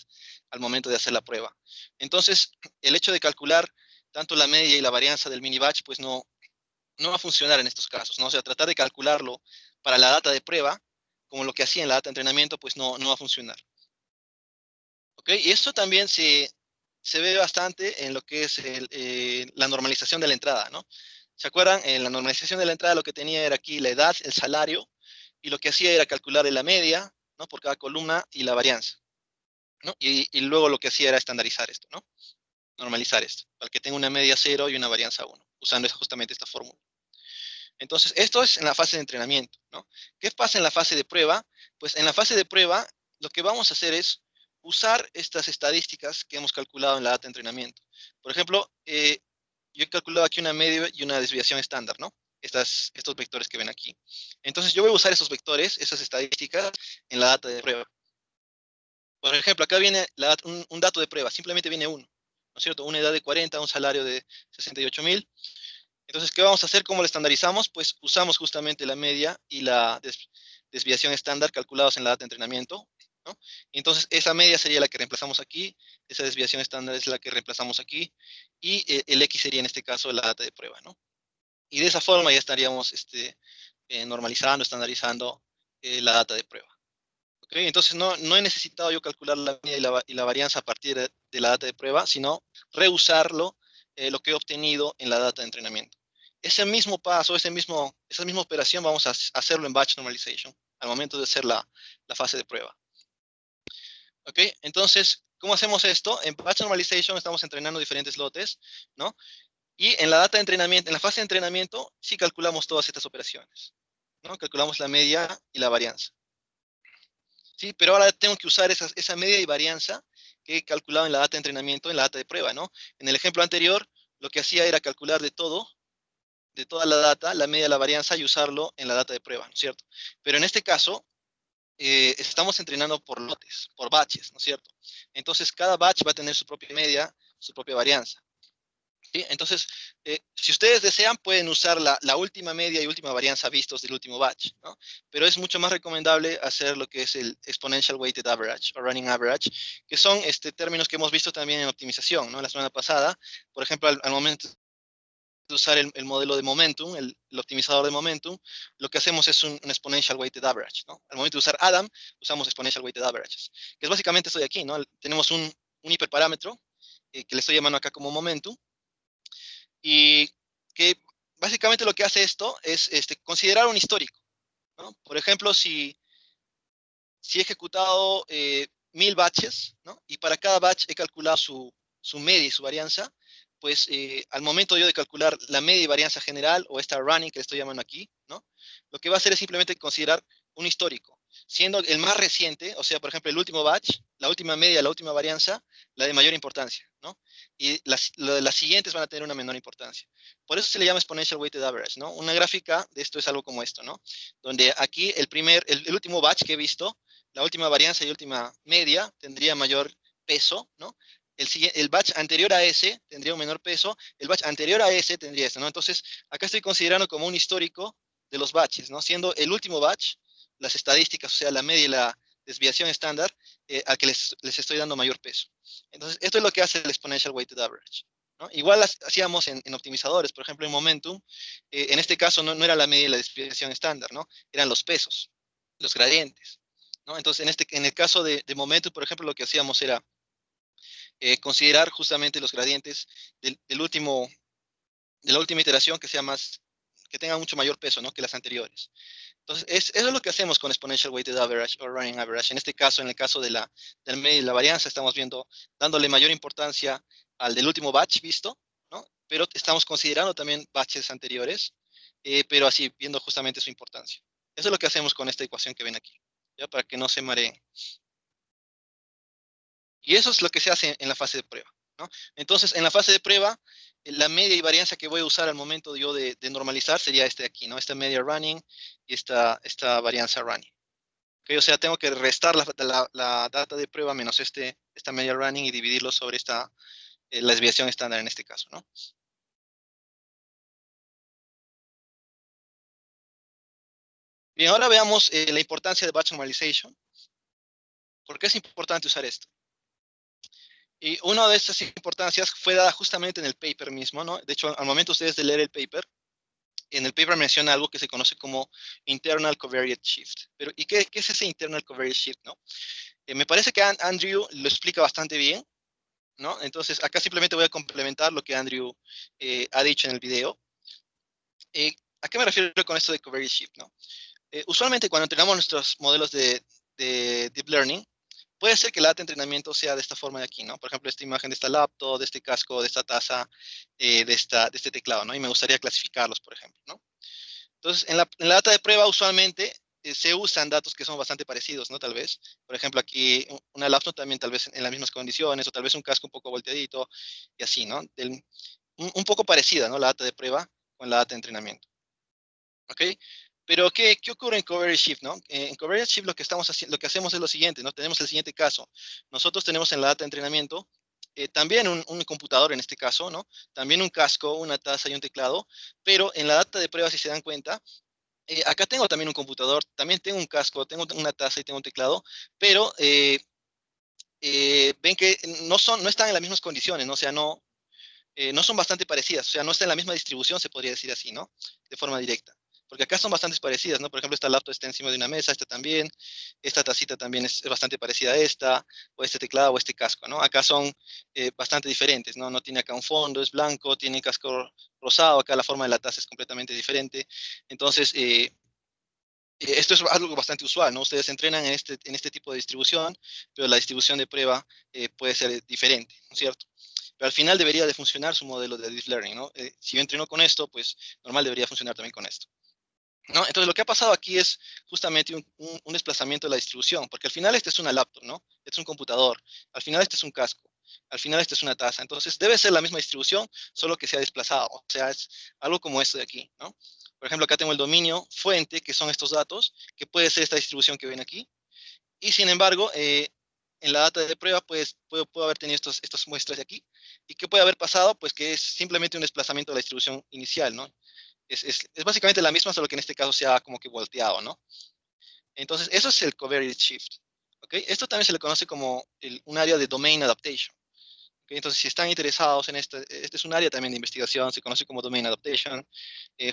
al momento de hacer la prueba. Entonces, el hecho de calcular tanto la media y la varianza del mini batch, pues no va a funcionar en estos casos, ¿no? O sea, tratar de calcularlo para la data de prueba, como lo que hacía en la data de entrenamiento, pues no va a funcionar. ¿Ok? Y esto también se ve bastante en lo que es la normalización de la entrada, ¿no? ¿Se acuerdan? En la normalización de la entrada lo que tenía era aquí la edad, el salario, y lo que hacía era calcular la media, ¿no? Por cada columna y la varianza, ¿no? Y luego lo que hacía era estandarizar esto, ¿no? Normalizar esto, para que tenga una media 0 y una varianza 1, usando justamente esta fórmula. Entonces, esto es en la fase de entrenamiento, ¿no? ¿Qué pasa en la fase de prueba? Pues en la fase de prueba, lo que vamos a hacer es usar estas estadísticas que hemos calculado en la data de entrenamiento. Por ejemplo, yo he calculado aquí una media y una desviación estándar, ¿no? Estos vectores que ven aquí. Entonces, yo voy a usar esos vectores, esas estadísticas, en la data de prueba. Por ejemplo, acá viene un dato de prueba, simplemente viene uno, ¿no es cierto? Una edad de 40, un salario de 68,000. Entonces, ¿qué vamos a hacer? ¿Cómo lo estandarizamos? Pues usamos justamente la media y la desviación estándar calculados en la data de entrenamiento, ¿no? Entonces, esa media sería la que reemplazamos aquí, esa desviación estándar es la que reemplazamos aquí, y el X sería en este caso la data de prueba, ¿no? Y de esa forma ya estaríamos normalizando, estandarizando la data de prueba. ¿Okay? Entonces, no he necesitado yo calcular la media y la varianza a partir de la data de prueba, sino reusarlo, lo que he obtenido en la data de entrenamiento. Ese mismo paso, esa misma operación vamos a hacerlo en batch normalization al momento de hacer la fase de prueba. ¿Ok? Entonces, ¿cómo hacemos esto? En batch normalization estamos entrenando diferentes lotes, ¿no? Y en la data de entrenamiento, en la fase de entrenamiento, sí calculamos todas estas operaciones, ¿no? Calculamos la media y la varianza. ¿Sí? Pero ahora tengo que usar esa media y varianza que he calculado en la data de entrenamiento, en la data de prueba, ¿no? En el ejemplo anterior, lo que hacía era calcular de todo, de toda la data, la media de la varianza y usarlo en la data de prueba, ¿no es cierto? Pero en este caso, estamos entrenando por lotes, por batches, ¿no es cierto? Entonces, cada batch va a tener su propia media, su propia varianza. ¿Sí? Entonces, si ustedes desean, pueden usar la última media y última varianza vistos del último batch, ¿no? Pero es mucho más recomendable hacer lo que es el exponential weighted average o running average, que son términos que hemos visto también en optimización, ¿no? La semana pasada, por ejemplo, al momento de usar el modelo de momentum, el optimizador de momentum, lo que hacemos es un exponential weighted average, ¿no? Al momento de usar Adam, usamos exponential weighted averages, que es básicamente esto de aquí, ¿no? Tenemos un hiperparámetro que le estoy llamando acá como momentum, y que básicamente lo que hace esto es considerar un histórico, ¿no? Por ejemplo, si he ejecutado 1000 batches, ¿no? Y para cada batch he calculado su media y su varianza, pues al momento yo de calcular la media y varianza general, o esta running que le estoy llamando aquí, ¿no? Lo que va a hacer es simplemente considerar un histórico, siendo el más reciente, o sea, por ejemplo, el último batch, la última media, la última varianza, la de mayor importancia, ¿no? Y las siguientes van a tener una menor importancia. Por eso se le llama exponential weighted average, ¿no? Una gráfica de esto es algo como esto, ¿no? Donde aquí el último batch que he visto, la última varianza y última media tendría mayor peso, ¿no? El batch anterior a ese tendría un menor peso, el batch anterior a ese tendría esto, ¿no? Entonces, acá estoy considerando como un histórico de los batches, ¿no? Siendo el último batch, las estadísticas, o sea, la media y la desviación estándar, al que les estoy dando mayor peso. Entonces, esto es lo que hace el exponential weighted average, ¿no? Igual hacíamos en optimizadores, por ejemplo, en Momentum, en este caso no era la media y la desviación estándar, ¿no? Eran los pesos, los gradientes, ¿no? Entonces, en el caso de Momentum, por ejemplo, lo que hacíamos era considerar justamente los gradientes del último, de la última iteración que tenga mucho mayor peso, ¿no? Que las anteriores. Entonces, eso es lo que hacemos con exponential weighted average o running average. En este caso, en el caso del medio y la varianza, estamos viendo, dándole mayor importancia al del último batch visto, ¿no? Pero estamos considerando también batches anteriores, pero así, viendo justamente su importancia. Eso es lo que hacemos con esta ecuación que ven aquí, ¿ya? Para que no se mareen. Y eso es lo que se hace en la fase de prueba, ¿no? Entonces, en la fase de prueba, la media y varianza que voy a usar al momento yo de normalizar sería este de aquí, ¿no? Esta media running y esta varianza running. ¿Okay? O sea, tengo que restar la data de prueba menos esta media running y dividirlo sobre la desviación estándar en este caso, ¿no? Bien, ahora veamos la importancia de batch normalization. ¿Por qué es importante usar esto? Y una de estas importancias fue dada justamente en el paper mismo, ¿no? De hecho, al momento ustedes de leer el paper, en el paper menciona algo que se conoce como internal covariate shift. Pero, ¿y qué es ese internal covariate shift, no? Me parece que Andrew lo explica bastante bien, ¿no? Entonces, acá simplemente voy a complementar lo que Andrew ha dicho en el video. ¿A qué me refiero con esto de covariate shift, no? Usualmente cuando entrenamos nuestros modelos de deep learning, puede ser que la data de entrenamiento sea de esta forma de aquí, ¿no? Por ejemplo, esta imagen de esta laptop, de este casco, de esta taza, de este teclado, ¿no? Y me gustaría clasificarlos, por ejemplo, ¿no? Entonces, en la data de prueba usualmente se usan datos que son bastante parecidos, ¿no? Tal vez. Por ejemplo, aquí una laptop también tal vez en las mismas condiciones, o tal vez un casco un poco volteadito, y así, ¿no? Un poco parecida, ¿no? La data de prueba con la data de entrenamiento. ¿Ok? Pero, ¿qué ocurre en Covariate Shift, no? En Covariate Shift lo que hacemos es lo siguiente, ¿no? Tenemos el siguiente caso. Nosotros tenemos en la data de entrenamiento también un computador en este caso, ¿no? También un casco, una taza y un teclado, pero en la data de prueba, si se dan cuenta, acá tengo también un computador, también tengo un casco, tengo una taza y tengo un teclado, pero ven que no están en las mismas condiciones, ¿no? O sea, no son bastante parecidas, o sea, no está en la misma distribución, se podría decir así, ¿no? De forma directa. Porque acá son bastante parecidas, ¿no? Por ejemplo, esta laptop está encima de una mesa, esta también, esta tacita también es bastante parecida a esta, o este teclado o este casco, ¿no? Acá son bastante diferentes, ¿no? No tiene acá un fondo, es blanco, tiene casco rosado, acá la forma de la taza es completamente diferente. Entonces, esto es algo bastante usual, ¿no? Ustedes entrenan en este tipo de distribución, pero la distribución de prueba puede ser diferente, ¿no es cierto? Pero al final debería de funcionar su modelo de deep learning, ¿no? Si yo entreno con esto, pues normal debería funcionar también con esto, ¿no? Entonces lo que ha pasado aquí es justamente un desplazamiento de la distribución, porque al final este es una laptop, ¿no? Este es un computador, al final este es un casco. Al final esta es una tasa. Entonces debe ser la misma distribución, solo que se ha desplazado. O sea, es algo como esto de aquí, ¿no? Por ejemplo, acá tengo el dominio fuente, que son estos datos, que puede ser esta distribución que ven aquí. Y sin embargo, en la data de prueba, pues puedo haber tenido estas muestras de aquí. ¿Y qué puede haber pasado? Pues que es simplemente un desplazamiento de la distribución inicial, ¿no? Es básicamente la misma, solo que en este caso se ha como que volteado, ¿no? Entonces, eso es el covariate shift. ¿Okay? Esto también se le conoce como un área de domain adaptation. ¿Okay? Entonces, si están interesados en este es un área también de investigación, se conoce como domain adaptation.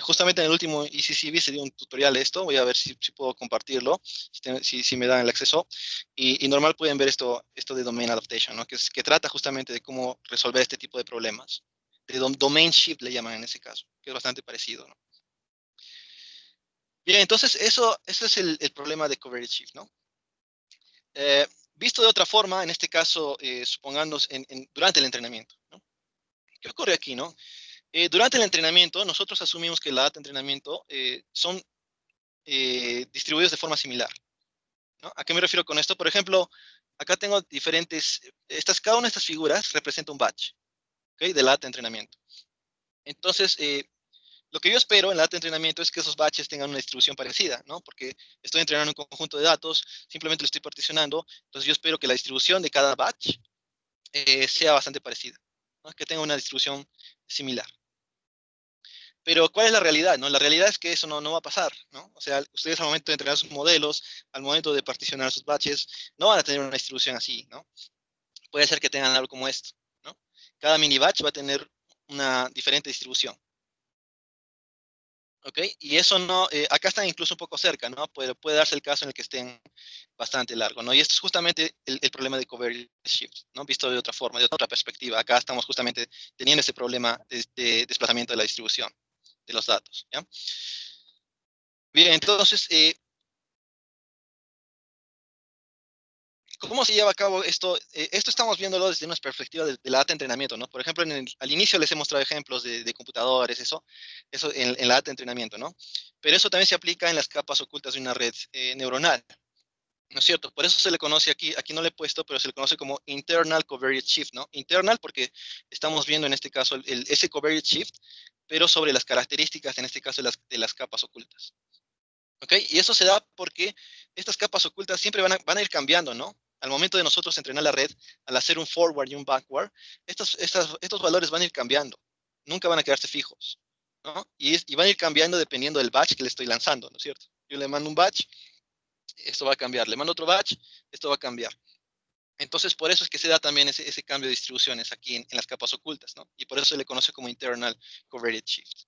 Justamente en el último ECCB se dio un tutorial de esto, voy a ver si puedo compartirlo, si me dan el acceso. Y normal pueden ver esto de domain adaptation, ¿no? Que trata justamente de cómo resolver este tipo de problemas. De domain shift le llaman en ese caso, que es bastante parecido, ¿no? Bien, entonces eso es el problema de coverage shift, ¿no? Visto de otra forma, en este caso, supongamos durante el entrenamiento, ¿no? ¿Qué ocurre aquí, no? Durante el entrenamiento, nosotros asumimos que la data de entrenamiento son distribuidos de forma similar, ¿no? ¿A qué me refiero con esto? Por ejemplo, acá tengo diferentes, cada una de estas figuras representa un batch, ¿okay? De la data de entrenamiento. Entonces, lo que yo espero en la data de entrenamiento es que esos batches tengan una distribución parecida, ¿no? Porque estoy entrenando un conjunto de datos, simplemente lo estoy particionando, entonces yo espero que la distribución de cada batch sea bastante parecida, ¿no? Que tenga una distribución similar. Pero ¿cuál es la realidad? ¿No? La realidad es que eso no va a pasar, ¿no? O sea, ustedes al momento de entrenar sus modelos, al momento de particionar sus batches, no van a tener una distribución así, ¿no? Puede ser que tengan algo como esto, ¿no? Cada mini batch va a tener una diferente distribución. ¿Ok? Y eso no, acá están incluso un poco cerca, ¿no? Puede darse el caso en el que estén bastante largo, ¿no? Y esto es justamente el problema de covariate shift, ¿no? Visto de otra forma, de otra perspectiva. Acá estamos justamente teniendo ese problema de desplazamiento de la distribución de los datos, ¿ya? Bien, entonces, ¿cómo se lleva a cabo esto? Esto estamos viéndolo desde una perspectiva de la data de entrenamiento, ¿no? Por ejemplo, al inicio les he mostrado ejemplos de computadores, eso en la data de entrenamiento, ¿no? Pero eso también se aplica en las capas ocultas de una red neuronal, ¿no es cierto? Por eso se le conoce aquí no le he puesto, pero se le conoce como internal covariate shift, ¿no? Internal porque estamos viendo en este caso ese covariate shift, pero sobre las características, en este caso, de las capas ocultas. ¿Ok? Y eso se da porque estas capas ocultas siempre van a ir cambiando, ¿no? Al momento de nosotros entrenar la red, al hacer un forward y un backward, estos valores van a ir cambiando. Nunca van a quedarse fijos, ¿no? Y van a ir cambiando dependiendo del batch que le estoy lanzando, ¿no es cierto? Yo le mando un batch, esto va a cambiar. Le mando otro batch, esto va a cambiar. Entonces, por eso es que se da también ese cambio de distribuciones aquí en las capas ocultas, ¿no? Y por eso se le conoce como internal covariate shift.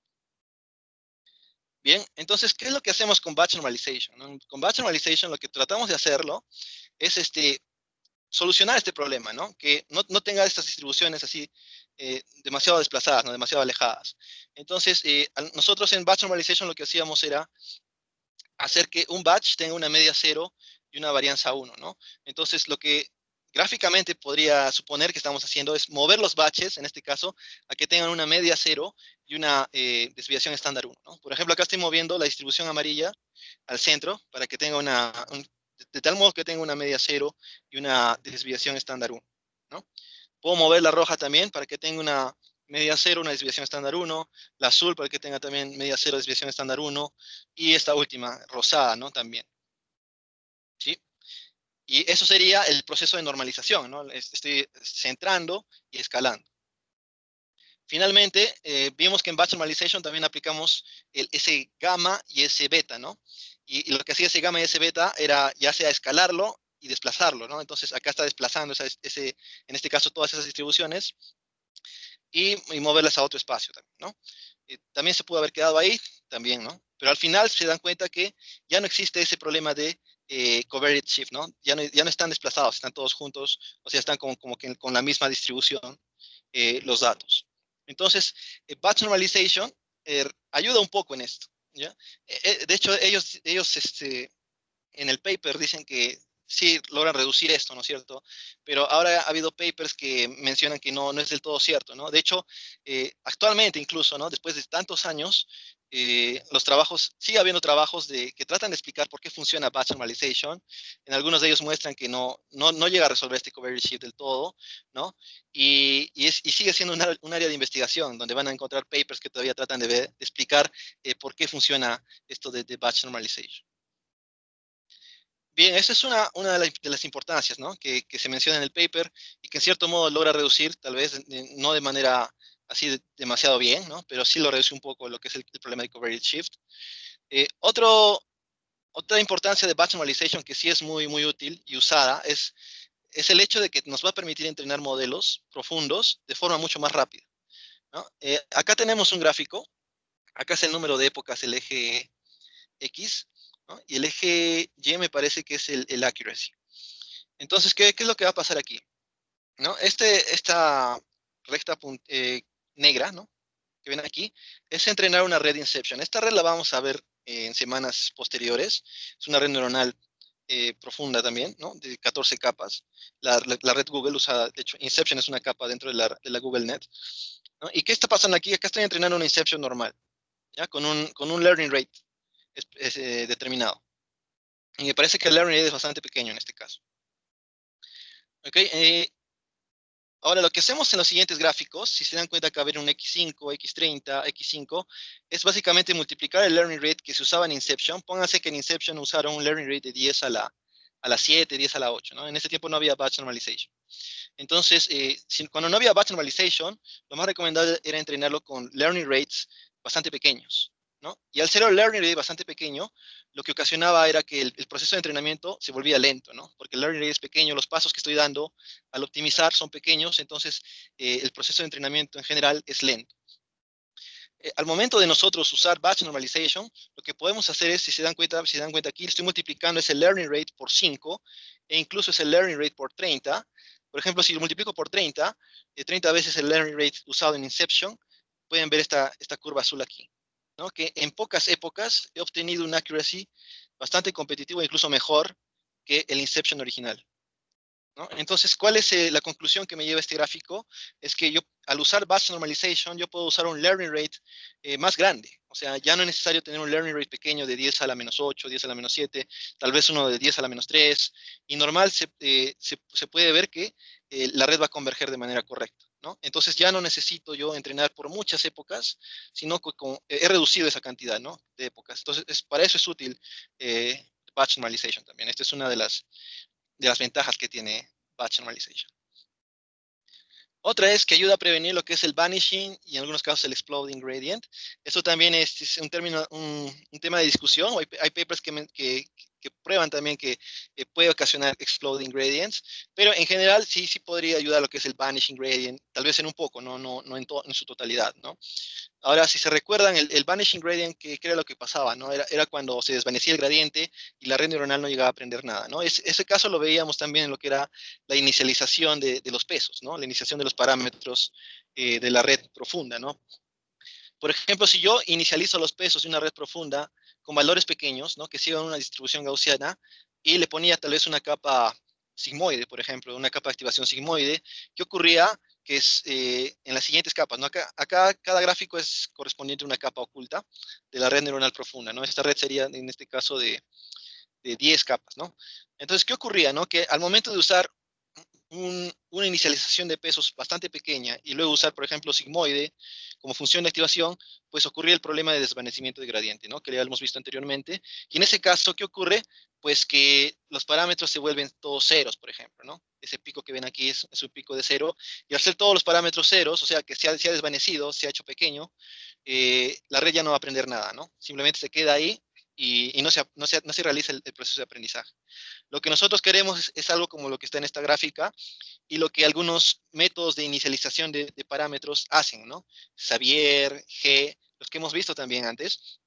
Bien, entonces, ¿qué es lo que hacemos con batch normalization, ¿no? Con batch normalization lo que tratamos de hacerlo es solucionar este problema, ¿no? Que no tenga estas distribuciones así demasiado desplazadas, ¿no? Demasiado alejadas. Entonces, nosotros en batch normalization lo que hacíamos era hacer que un batch tenga una media 0 y una varianza 1, ¿no? Entonces, lo que gráficamente podría suponer que estamos haciendo es mover los batches, en este caso, a que tengan una media 0 y una desviación estándar 1, ¿no? Por ejemplo, acá estoy moviendo la distribución amarilla al centro para que tenga de tal modo que tenga una media 0 y una desviación estándar 1, ¿no? Puedo mover la roja también para que tenga una media 0, una desviación estándar 1, la azul para que tenga también media 0, desviación estándar 1, y esta última, rosada, ¿no? También, ¿sí? Y eso sería el proceso de normalización, ¿no? Estoy centrando y escalando. Finalmente, vimos que en batch normalization también aplicamos ese gamma y ese beta, ¿no? Y lo que hacía ese gamma y ese beta era ya sea escalarlo y desplazarlo, ¿no? Entonces acá está desplazando en este caso todas esas distribuciones y moverlas a otro espacio también, ¿no? También se pudo haber quedado ahí, también, ¿no? Pero al final se dan cuenta que ya no existe ese problema de covariate shift, ¿no? Ya no están desplazados, están todos juntos, o sea, están como que con la misma distribución los datos. Entonces, batch normalization ayuda un poco en esto, ¿ya? De hecho, ellos en el paper dicen que sí logran reducir esto, ¿no es cierto? Pero ahora ha habido papers que mencionan que no es del todo cierto, ¿no? De hecho, actualmente incluso, ¿no? Después de tantos años, los trabajos, sigue habiendo trabajos que tratan de explicar por qué funciona batch normalization. En algunos de ellos muestran que no llega a resolver este covariance shift del todo, ¿no? Y sigue siendo un área de investigación donde van a encontrar papers que todavía tratan de explicar por qué funciona esto de batch normalization. Bien, esa es una de las importancias, ¿no? Que se menciona en el paper y que en cierto modo logra reducir, tal vez no de manera así demasiado bien, ¿no? Pero sí lo reduce un poco lo que es el problema de covariance shift. Eh, otro, Otra importancia de batch normalization que sí es muy, muy útil y usada es el hecho de que nos va a permitir entrenar modelos profundos de forma mucho más rápida, ¿no? Acá tenemos un gráfico, acá es el número de épocas, el eje X, ¿no? Y el eje Y me parece que es el accuracy. Entonces, ¿qué es lo que va a pasar aquí? ¿No? Esta recta negra, ¿no? Que ven aquí, es entrenar una red Inception. Esta red la vamos a ver en semanas posteriores. Es una red neuronal profunda también, ¿no? De 14 capas. La red Google usada, de hecho, Inception es una capa dentro de la Google Net, ¿no? ¿Y qué está pasando aquí? Acá estoy entrenando una Inception normal, ¿ya? Con un learning rate determinado. Y me parece que el learning rate es bastante pequeño en este caso. ¿Ok? Ahora, lo que hacemos en los siguientes gráficos, si se dan cuenta que va a haber un X5, X30, X5, es básicamente multiplicar el learning rate que se usaba en Inception. Pónganse que en Inception usaron un learning rate de 10 a la 7, 10 a la 8, ¿no? En ese tiempo no había batch normalization. Entonces, cuando no había batch normalization, lo más recomendable era entrenarlo con learning rates bastante pequeños, ¿no? Y al ser el learning rate bastante pequeño, lo que ocasionaba era que el proceso de entrenamiento se volvía lento, ¿no? Porque el learning rate es pequeño, los pasos que estoy dando al optimizar son pequeños, entonces el proceso de entrenamiento en general es lento. Al momento de nosotros usar batch normalization, lo que podemos hacer es, si se dan cuenta aquí, estoy multiplicando ese learning rate por 5 e incluso ese learning rate por 30. Por ejemplo, si lo multiplico por 30, 30 veces el learning rate usado en Inception, pueden ver esta curva azul aquí, ¿no? Que en pocas épocas he obtenido un accuracy bastante competitivo, incluso mejor que el Inception original, ¿no? Entonces, ¿cuál es la conclusión que me lleva este gráfico? Es que yo, al usar batch normalization, yo puedo usar un learning rate más grande. O sea, ya no es necesario tener un learning rate pequeño de 10 a la menos 8, 10 a la menos 7, tal vez uno de 10 a la menos 3. Y normal se puede ver que la red va a converger de manera correcta, ¿no? Entonces ya no necesito yo entrenar por muchas épocas, sino que he reducido esa cantidad, ¿no? De épocas. Entonces, para eso es útil batch normalization también. Esta es una de las ventajas que tiene batch normalization. Otra es que ayuda a prevenir lo que es el vanishing y en algunos casos el exploding gradient. Esto también es un tema de discusión. Hay papers que prueban también que puede ocasionar exploding gradients, pero en general sí podría ayudar a lo que es el vanishing gradient, tal vez en un poco, no en su totalidad, ¿no? Ahora, si se recuerdan, el vanishing gradient, que era lo que pasaba, ¿no? Era cuando se desvanecía el gradiente y la red neuronal no llegaba a aprender nada, ¿no? Ese caso lo veíamos también en lo que era la inicialización de los pesos, ¿no? La iniciación de los parámetros de la red profunda, ¿no? Por ejemplo, si yo inicializo los pesos de una red profunda con valores pequeños, ¿no? Que sigan una distribución gaussiana y le ponía tal vez una capa sigmoide, por ejemplo, una capa de activación sigmoide, ¿qué ocurría? Que es en las siguientes capas, ¿no? Acá cada gráfico es correspondiente a una capa oculta de la red neuronal profunda, ¿no? Esta red sería, en este caso, de 10 capas, ¿no? Entonces, ¿qué ocurría, no? Que al momento de usar una inicialización de pesos bastante pequeña y luego usar, por ejemplo, sigmoide como función de activación, pues ocurría el problema de desvanecimiento de gradiente, ¿no? Que ya hemos visto anteriormente. Y en ese caso, ¿qué ocurre? Pues que los parámetros se vuelven todos ceros, por ejemplo, ¿no? Ese pico que ven aquí es un pico de cero. Y al ser todos los parámetros ceros, o sea, que se ha desvanecido, se ha hecho pequeño, la red ya no va a aprender nada, ¿no? Simplemente se queda ahí y no se realiza el proceso de aprendizaje. Lo que nosotros queremos es algo como lo que está en esta gráfica y lo que algunos métodos de inicialización de parámetros hacen, ¿no? Xavier, G, los que hemos visto también antes,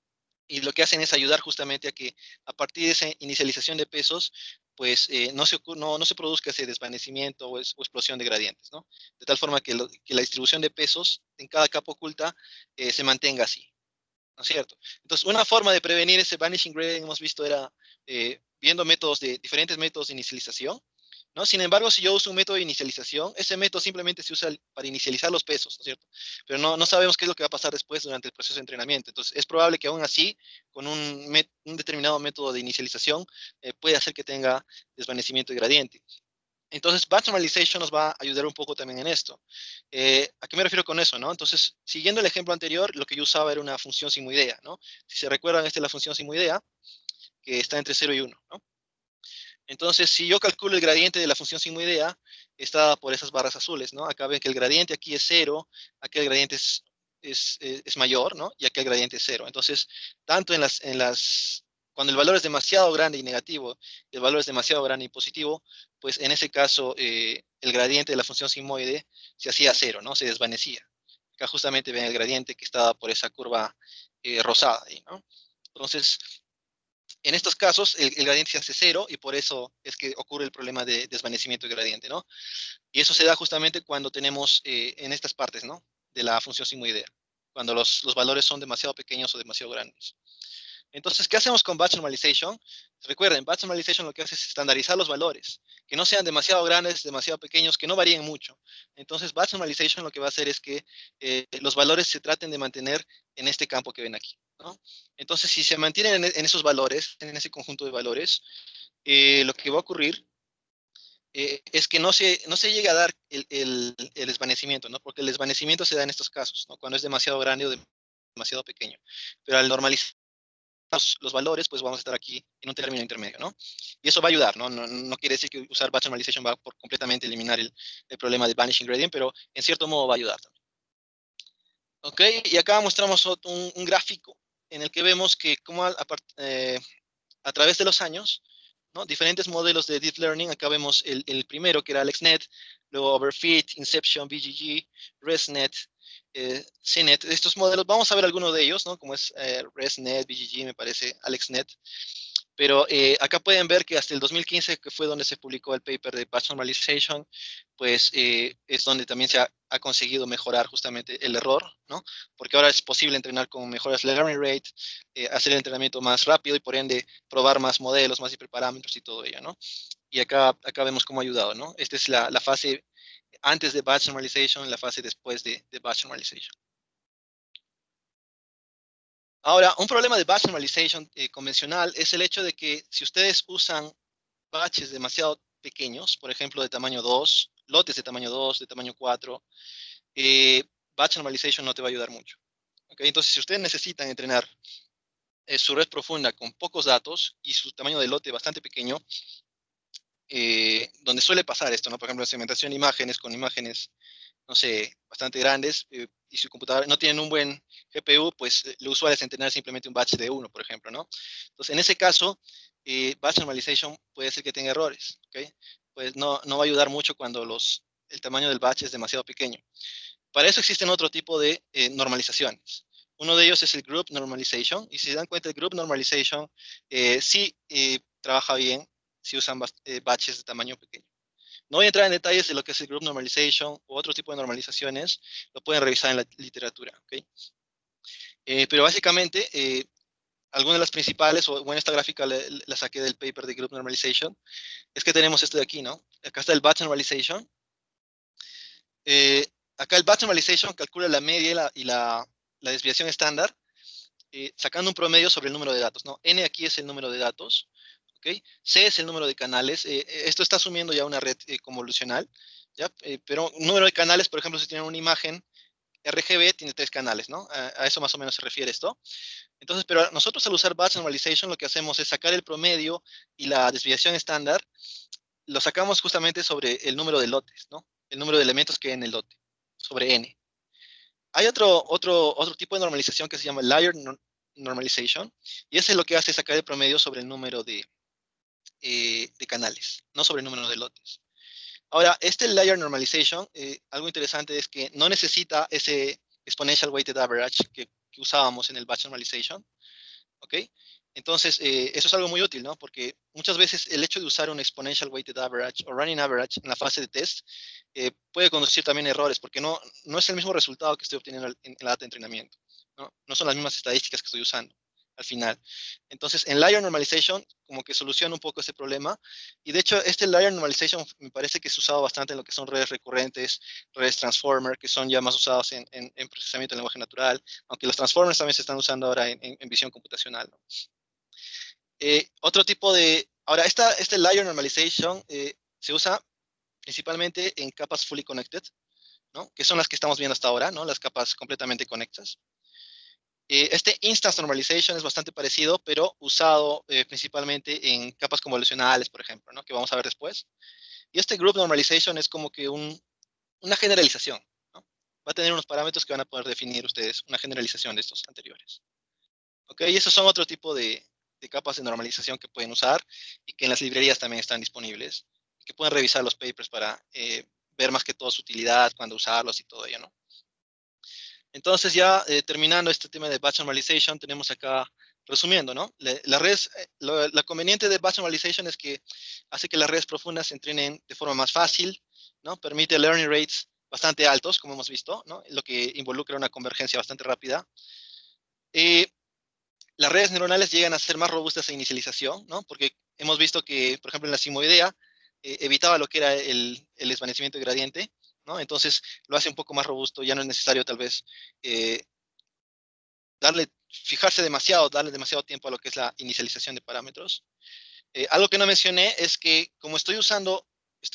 y lo que hacen es ayudar justamente a que a partir de esa inicialización de pesos, pues no se produzca ese desvanecimiento o explosión de gradientes, ¿no? De tal forma que la distribución de pesos en cada capa oculta se mantenga así, ¿no es cierto? Entonces, una forma de prevenir ese vanishing gradient, hemos visto, era viendo diferentes métodos de inicialización, ¿no? Sin embargo, si yo uso un método de inicialización, ese método simplemente se usa para inicializar los pesos, ¿no es cierto? Pero no sabemos qué es lo que va a pasar después durante el proceso de entrenamiento. Entonces, es probable que aún así, con un determinado método de inicialización, puede hacer que tenga desvanecimiento de gradiente. Entonces, batch normalization nos va a ayudar un poco también en esto. ¿A qué me refiero con eso, no? Entonces, siguiendo el ejemplo anterior, lo que yo usaba era una función simoidea, ¿no? Si se recuerdan, esta es la función simoidea, que está entre 0 y 1, ¿no? Entonces, si yo calculo el gradiente de la función simoidea, está por esas barras azules, ¿no? Acá ven que el gradiente aquí es 0, aquí el gradiente es mayor, ¿no? Y aquí el gradiente es 0. Entonces, tanto cuando el valor es demasiado grande y negativo, y el valor es demasiado grande y positivo, pues en ese caso el gradiente de la función simoide se hacía 0, ¿no? Se desvanecía. Acá justamente ven el gradiente que estaba por esa curva rosada ahí, ¿no? Entonces, en estos casos, el gradiente se hace 0 y por eso es que ocurre el problema de desvanecimiento de gradiente, ¿no? Y eso se da justamente cuando tenemos en estas partes, ¿no? De la función simoidea, cuando los valores son demasiado pequeños o demasiado grandes. Entonces, ¿qué hacemos con batch normalization? Recuerden, batch normalization lo que hace es estandarizar los valores, que no sean demasiado grandes, demasiado pequeños, que no varíen mucho. Entonces, batch normalization lo que va a hacer es que los valores se traten de mantener en este campo que ven aquí, ¿no? Entonces, si se mantienen en esos valores, en ese conjunto de valores, lo que va a ocurrir es que no se llega a dar el desvanecimiento, ¿no? Porque el desvanecimiento se da en estos casos, ¿no? Cuando es demasiado grande o demasiado pequeño. Pero al normalizar los valores, pues vamos a estar aquí en un término intermedio, ¿no? Y eso va a ayudar, ¿no? No quiere decir que usar batch normalization va por completamente eliminar el problema del vanishing gradient, pero en cierto modo va a ayudar también. ¿Ok? Y acá mostramos un gráfico en el que vemos que como a través de los años, ¿no? Diferentes modelos de Deep Learning, acá vemos el primero que era AlexNet, luego Overfit, Inception, BGG, ResNet, CNET. Estos modelos, vamos a ver algunos de ellos, ¿no? Como es ResNet, BGG, me parece, AlexNet. Pero acá pueden ver que hasta el 2015, que fue donde se publicó el paper de Batch Normalization, pues es donde también se ha conseguido mejorar justamente el error, ¿no? Porque ahora es posible entrenar con mejores learning rate, hacer el entrenamiento más rápido y por ende probar más modelos, más hiperparámetros y todo ello, ¿no? Y acá vemos cómo ha ayudado, ¿no? Esta es la fase antes de Batch Normalization, la fase después de Batch Normalization. Ahora, un problema de batch normalization convencional es el hecho de que si ustedes usan batches demasiado pequeños, por ejemplo, de tamaño 2, lotes de tamaño 2, de tamaño 4, batch normalization no te va a ayudar mucho. ¿Okay? Entonces, si ustedes necesitan entrenar su red profunda con pocos datos y su tamaño de lote bastante pequeño, donde suele pasar esto, ¿no? Por ejemplo, en segmentación de imágenes con imágenes, no sé, bastante grandes, y su computadora no tienen un buen GPU, pues lo usual es entrenar simplemente un batch de uno, por ejemplo, ¿no? Entonces, en ese caso, batch normalization puede ser que tenga errores, ¿ok? Pues no va a ayudar mucho cuando el tamaño del batch es demasiado pequeño. Para eso existen otro tipo de normalizaciones. Uno de ellos es el Group Normalization, y si se dan cuenta, el Group Normalization sí trabaja bien si usan batches de tamaño pequeño. No voy a entrar en detalles de lo que es el Group Normalization u otro tipo de normalizaciones, lo pueden revisar en la literatura, ¿ok? Pero básicamente, algunas de las principales, o bueno, esta gráfica la saqué del paper de Group Normalization, es que tenemos esto de aquí, ¿no? Acá está el Batch Normalization. Eh, Acá el Batch Normalization calcula la media y la desviación estándar, sacando un promedio sobre el número de datos, ¿no? N aquí es el número de datos, ¿ok? C es el número de canales. Esto está asumiendo ya una red convolucional, ¿ya? Pero un número de canales, por ejemplo, si tienen una imagen RGB, tiene 3 canales, ¿no? A eso más o menos se refiere esto. Entonces, pero nosotros al usar Batch Normalization lo que hacemos es sacar el promedio y la desviación estándar, lo sacamos justamente sobre el número de lotes, ¿no? El número de elementos que hay en el lote, sobre N. Hay otro tipo de normalización que se llama Layer Normalization, y ese lo que hace es sacar el promedio sobre el número de canales, no sobre el número de lotes. Ahora, este Layer Normalization, algo interesante es que no necesita ese Exponential Weighted Average que usábamos en el Batch Normalization, ¿ok? Entonces, eso es algo muy útil, ¿no? Porque muchas veces el hecho de usar un Exponential Weighted Average o Running Average en la fase de test puede conducir también a errores, porque no es el mismo resultado que estoy obteniendo en la data de entrenamiento, ¿no? No son las mismas estadísticas que estoy usando. al final. Entonces, en Layer Normalization, como que soluciona un poco ese problema. Y de hecho, este Layer Normalization me parece que es usado bastante en lo que son redes recurrentes, redes Transformer, que son ya más usados en procesamiento de lenguaje natural, aunque los Transformers también se están usando ahora en visión computacional, ¿no? Otro tipo de... Ahora, este Layer Normalization se usa principalmente en capas fully connected, ¿no? Que son las que estamos viendo hasta ahora, ¿no? Las capas completamente conectadas. Este Instance Normalization es bastante parecido, pero usado principalmente en capas convolucionales, por ejemplo, ¿no? Que vamos a ver después. Y este Group Normalization es como que una generalización, ¿no? Va a tener unos parámetros que van a poder definir ustedes, una generalización de estos anteriores. ¿Ok? Y esos son otro tipo de capas de normalización que pueden usar y que en las librerías también están disponibles, que pueden revisar los papers para ver más que todo su utilidad, cuándo usarlos y todo ello, ¿no? Entonces ya terminando este tema de batch normalization, tenemos acá, resumiendo, ¿no? La la conveniente de batch normalization es que hace que las redes profundas se entrenen de forma más fácil, ¿no? Permite learning rates bastante altos, como hemos visto, ¿no? Lo que involucra una convergencia bastante rápida. Las redes neuronales llegan a ser más robustas a inicialización, ¿no? Porque hemos visto que, por ejemplo, en la simoidea evitaba lo que era el desvanecimiento de gradiente, ¿no? Entonces lo hace un poco más robusto, ya no es necesario tal vez eh, darle demasiado tiempo a lo que es la inicialización de parámetros. Algo que no mencioné es que como estoy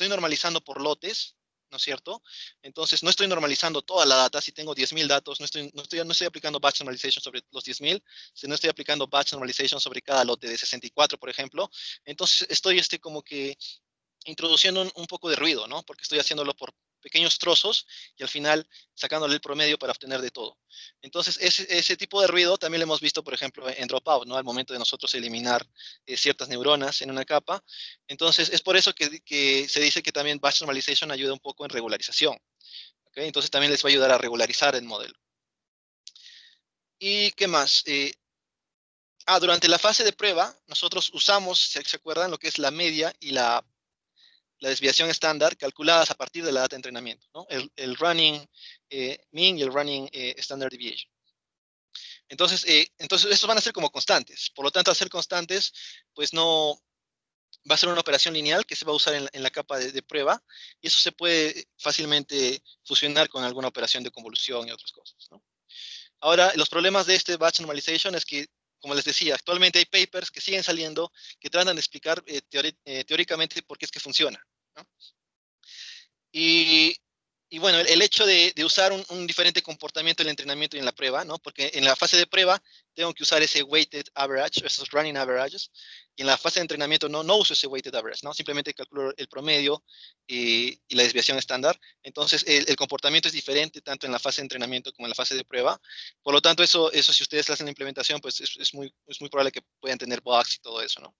normalizando por lotes, ¿no es cierto? Entonces no estoy normalizando toda la data. Si tengo 10.000 datos, no estoy aplicando batch normalization sobre los 10.000, sino estoy aplicando batch normalization sobre cada lote de 64, por ejemplo. Entonces estoy como que introduciendo un poco de ruido, ¿no? Porque estoy haciéndolo por pequeños trozos y al final sacándole el promedio para obtener de todo. Entonces, ese tipo de ruido también lo hemos visto, por ejemplo, en Dropout, ¿no? Al momento de nosotros eliminar ciertas neuronas en una capa. Entonces, es por eso que se dice que también Batch Normalization ayuda un poco en regularización. ¿Okay? Entonces, también les va a ayudar a regularizar el modelo. ¿Y qué más? Durante la fase de prueba, nosotros usamos, ¿se acuerdan? Lo que es la media y la desviación estándar calculadas a partir de la data de entrenamiento, ¿no? El running mean y el running standard deviation. Entonces, estos van a ser como constantes. Por lo tanto, al ser constantes, pues no va a ser una operación lineal que se va a usar en la capa de prueba y eso se puede fácilmente fusionar con alguna operación de convolución y otras cosas, ¿no? Ahora, los problemas de este batch normalization es que, como les decía, actualmente hay papers que siguen saliendo que tratan de explicar teóricamente por qué es que funciona, ¿no? Y, y bueno, el hecho de usar un diferente comportamiento en el entrenamiento y en la prueba, ¿no? Porque en la fase de prueba tengo que usar ese weighted average, esos running averages, y en la fase de entrenamiento no uso ese weighted average, ¿no? Simplemente calculo el promedio y la desviación estándar. Entonces, el comportamiento es diferente tanto en la fase de entrenamiento como en la fase de prueba. Por lo tanto, eso si ustedes hacen la implementación, pues es muy probable que puedan tener bugs y todo eso, ¿no?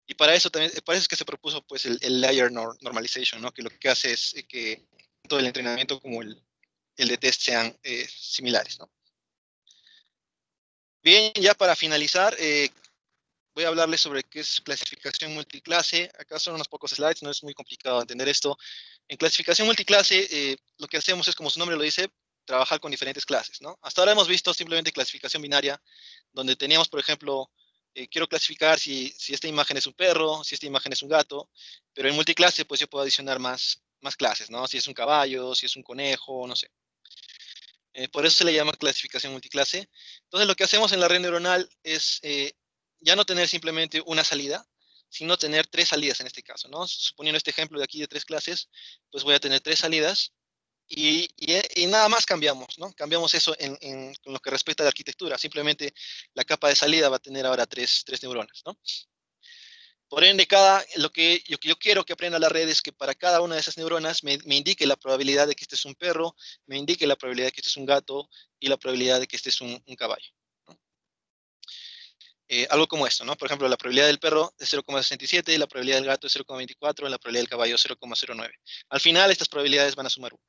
Y para eso también, para eso es que se propuso pues el layer normalization, ¿no? Que lo que hace es que todo el entrenamiento como el de test sean similares, ¿no? Bien, ya para finalizar, voy a hablarles sobre qué es clasificación multiclase. Acá son unos pocos slides, no es muy complicado entender esto. En clasificación multiclase, lo que hacemos es, como su nombre lo dice, trabajar con diferentes clases, ¿no? Hasta ahora hemos visto simplemente clasificación binaria, donde teníamos, por ejemplo, quiero clasificar si esta imagen es un perro, si esta imagen es un gato, pero en multiclase, pues yo puedo adicionar más clases, ¿no? Si es un caballo, si es un conejo, no sé. Por eso se le llama clasificación multiclase. Entonces, lo que hacemos en la red neuronal es ya no tener simplemente una salida, sino tener tres salidas en este caso, ¿no? Suponiendo este ejemplo de aquí de tres clases, pues voy a tener tres salidas y nada más cambiamos, ¿no? Cambiamos eso en lo que respecta a la arquitectura. Simplemente la capa de salida va a tener ahora tres neuronas, ¿no? Por ende, lo que yo quiero que aprenda la red es que para cada una de esas neuronas me indique la probabilidad de que este es un perro, me indique la probabilidad de que este es un gato y la probabilidad de que este es un caballo, ¿no? Algo como esto, ¿no? Por ejemplo, la probabilidad del perro es 0,67, la probabilidad del gato es 0,24, la probabilidad del caballo es 0,09. Al final, estas probabilidades van a sumar 1.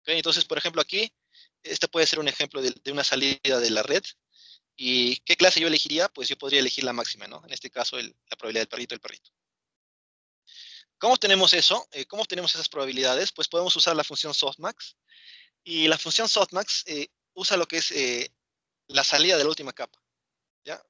¿Okay? Entonces, por ejemplo, aquí, este puede ser un ejemplo de una salida de la red. ¿Y qué clase yo elegiría? Pues yo podría elegir la máxima, ¿no? En este caso, la probabilidad del perrito, el perrito. ¿Cómo tenemos eso? ¿Cómo tenemos esas probabilidades? Pues podemos usar la función softmax. Y la función softmax usa lo que es la salida de la última capa. ¿ya?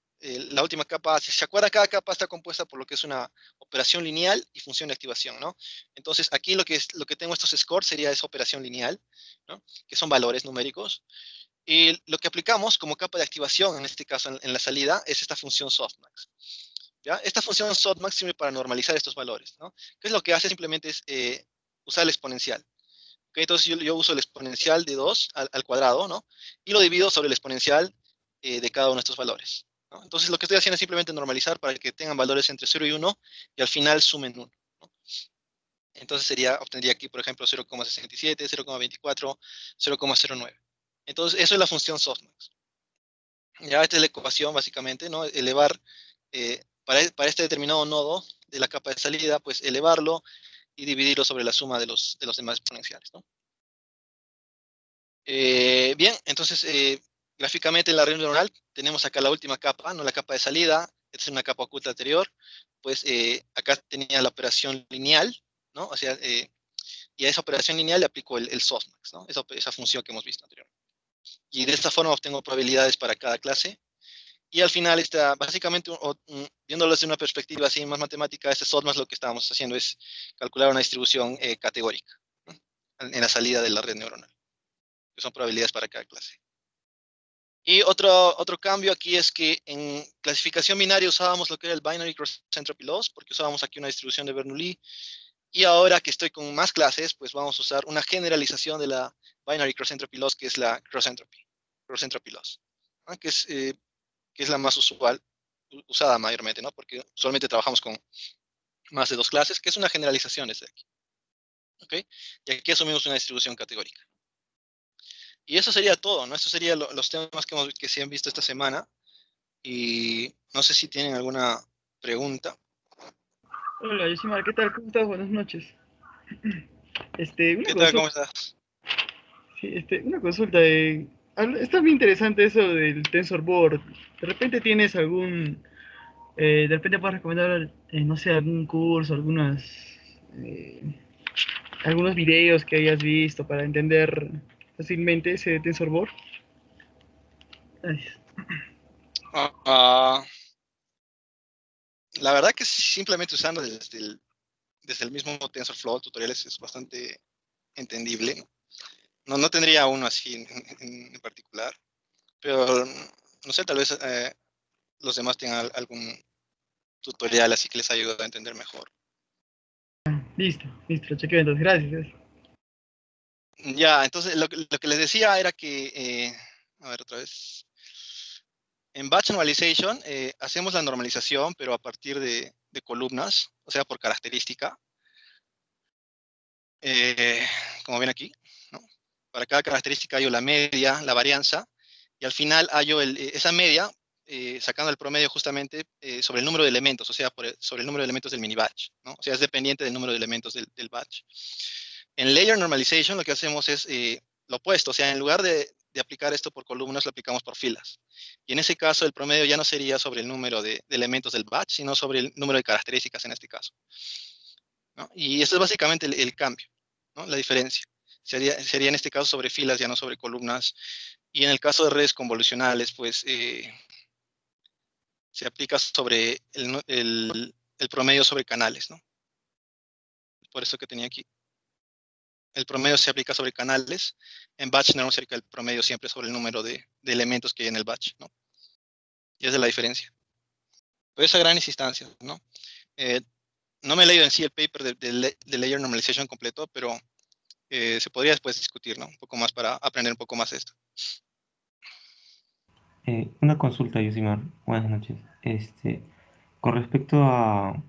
La última capa, si se acuerda, cada capa está compuesta por lo que es una operación lineal y función de activación, ¿no? Entonces, aquí lo que tengo estos scores sería esa operación lineal, ¿no? Que son valores numéricos. Y lo que aplicamos como capa de activación, en este caso en la salida, es esta función softmax. ¿Ya? Esta función softmax sirve para normalizar estos valores, ¿no? ¿Qué es lo que hace? Simplemente es usar el exponencial. ¿Okay? Entonces yo uso el exponencial de 2 al cuadrado, ¿no? Y lo divido sobre el exponencial de cada uno de estos valores, ¿no? Entonces lo que estoy haciendo es simplemente normalizar para que tengan valores entre 0 y 1 y al final sumen 1, ¿no? Entonces obtendría aquí, por ejemplo, 0,67, 0,24, 0,09. Entonces eso es la función softmax. Ya esta es la ecuación básicamente, ¿no? Elevar para este determinado nodo de la capa de salida, pues elevarlo y dividirlo sobre la suma de los demás exponenciales, ¿no? Bien, entonces gráficamente en la red neuronal tenemos acá la última capa, no la capa de salida, esta es una capa oculta anterior, pues acá tenía la operación lineal, ¿no? O sea, y a esa operación lineal le aplico el softmax, ¿no? Esa función que hemos visto anteriormente. Y de esta forma obtengo probabilidades para cada clase. Y al final, básicamente, viéndolo desde una perspectiva así más matemática, este softmax lo que estábamos haciendo es calcular una distribución categórica, ¿no? En la salida de la red neuronal, que son probabilidades para cada clase. Y otro cambio aquí es que en clasificación binaria usábamos lo que era el Binary Cross Entropy Loss, porque usábamos aquí una distribución de Bernoulli. Y ahora que estoy con más clases, pues vamos a usar una generalización de la Binary Cross Entropy Loss, que es la Cross Entropy Loss, ¿no? Que es la más usual, usada mayormente, ¿no? Porque usualmente trabajamos con más de 2 clases, que es una generalización desde aquí. ¿Ok? Y aquí asumimos una distribución categórica. Y eso sería todo, ¿no? Estos serían los temas que se han visto esta semana. Y no sé si tienen alguna pregunta. Hola, Yosimar, ¿qué tal? ¿Cómo estás? Buenas noches. Una ¿Qué tal? consulta, ¿Cómo estás? sí, una consulta. Está muy interesante eso del TensorBoard. De repente tienes de repente puedes recomendar, no sé, algún curso, eh, algunos videos que hayas visto para entender fácilmente ese TensorBoard. Gracias. Ah, la verdad que simplemente usando desde el mismo TensorFlow tutoriales es bastante entendible. No tendría uno así en particular, pero no sé, tal vez los demás tengan algún tutorial así que les ayude a entender mejor. Listo, listo, lo chequeo entonces. Gracias, gracias. Ya, entonces lo que les decía era que, a ver otra vez, en Batch Normalization hacemos la normalización, pero a partir de columnas, o sea, por característica, eh, como ven aquí, ¿no? Para cada característica hallo la media, la varianza, y al final hallo esa media, sacando el promedio justamente sobre el número de elementos, o sea, sobre el número de elementos del mini batch, ¿no? O sea, es dependiente del número de elementos del batch. En Layer Normalization lo que hacemos es lo opuesto, o sea, en lugar de aplicar esto por columnas, lo aplicamos por filas. Y en ese caso, el promedio ya no sería sobre el número de elementos del batch, sino sobre el número de características en este caso, ¿no? Y eso es básicamente el cambio, ¿no? La diferencia. Sería en este caso sobre filas, ya no sobre columnas. Y en el caso de redes convolucionales, pues se aplica sobre el promedio sobre canales, ¿no? Por eso que tenía aquí. El promedio se aplica sobre canales. En batch no se aplica el promedio siempre sobre el número de elementos que hay en el batch, ¿no? Y esa es la diferencia. Pero esa gran instancia, ¿no? Eh, no me he leído en sí el paper de Layer Normalization completo, pero se podría después discutir, ¿no? Un poco más para aprender un poco más de esto. Una consulta, Yosimar. Buenas noches. Con respecto a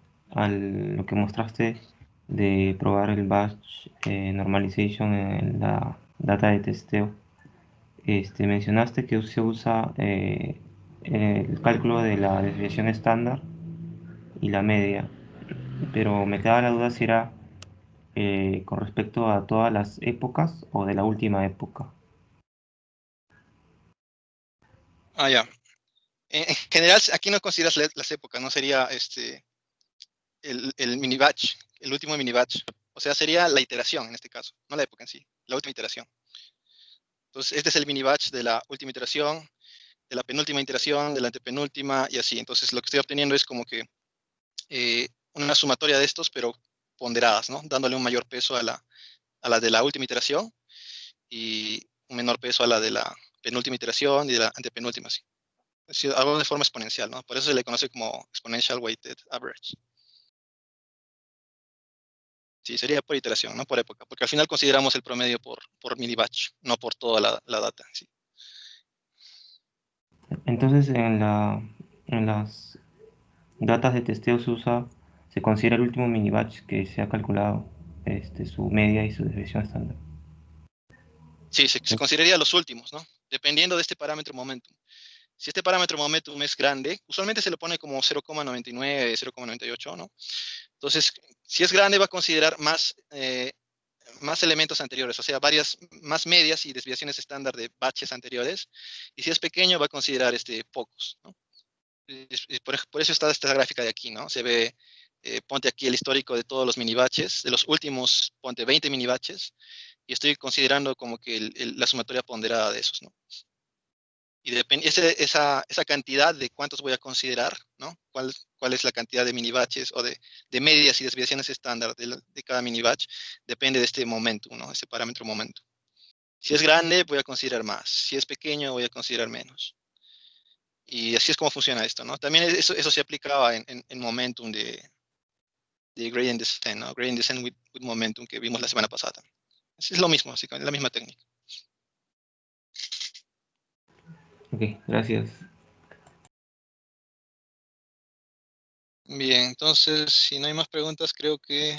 lo que mostraste de probar el batch normalization en la data de testeo, mencionaste que se usa el cálculo de la desviación estándar y la media, pero me queda la duda si era con respecto a todas las épocas o de la última época. Ah, ya. En general, aquí no consideras las épocas, no sería el mini batch, el último mini batch. O sea, sería la iteración en este caso, no la época en sí, la última iteración. Entonces, este es el mini batch de la última iteración. la penúltima iteración, de la antepenúltima y así. Entonces lo que estoy obteniendo es como que una sumatoria de estos, pero ponderadas, ¿no? Dándole un mayor peso a la de la última iteración y un menor peso a la de la penúltima iteración y de la antepenúltima, sí. Es decir, algo de forma exponencial, ¿no? Por eso se le conoce como exponential weighted average. Sí, sería por iteración, no por época, porque al final consideramos el promedio por mini-batch, no por toda la data. Sí. Entonces, en las datas de testeo se considera el último mini batch que se ha calculado, su media y su desviación estándar. Sí, se consideraría los últimos, ¿no? Dependiendo de este parámetro momentum. Si este parámetro momentum es grande, usualmente se le pone como 0,99, 0,98, ¿no? Entonces, si es grande, va a considerar más elementos anteriores, o sea, más medias y desviaciones estándar de batches anteriores. Y si es pequeño, va a considerar pocos, ¿no? Y por eso está esta gráfica de aquí, ¿no? Se ve, ponte aquí el histórico de todos los mini batches, de los últimos, ponte 20 mini batches, y estoy considerando como que la sumatoria ponderada de esos, ¿no? Y esa cantidad de cuántos voy a considerar, ¿no? ¿Cuál es la cantidad de mini batches o de medias y desviaciones estándar de cada mini batch? Depende de este momentum, ¿no? Ese parámetro momentum. Si es grande, voy a considerar más. Si es pequeño, voy a considerar menos. Y así es como funciona esto, ¿no? También eso se aplicaba en momentum de gradient descent, ¿no? Gradient descent with momentum que vimos la semana pasada. Es lo mismo, así que la misma técnica. Ok, gracias. Bien, entonces, si no hay más preguntas, creo que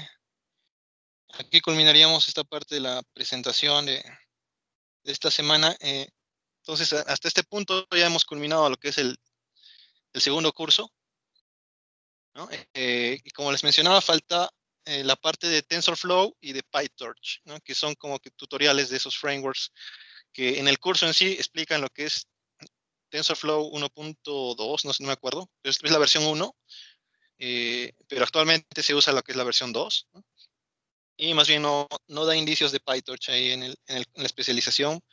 aquí culminaríamos esta parte de la presentación de esta semana. Entonces, hasta este punto ya hemos culminado lo que es el segundo curso, ¿no? Y como les mencionaba, falta la parte de TensorFlow y de PyTorch, ¿no? Que son como que tutoriales de esos frameworks que en el curso en sí explican lo que es TensorFlow 1.2, no sé, no me acuerdo, pero es la versión 1, pero actualmente se usa lo que es la versión 2, ¿no? Y más bien no da indicios de PyTorch ahí en la especialización,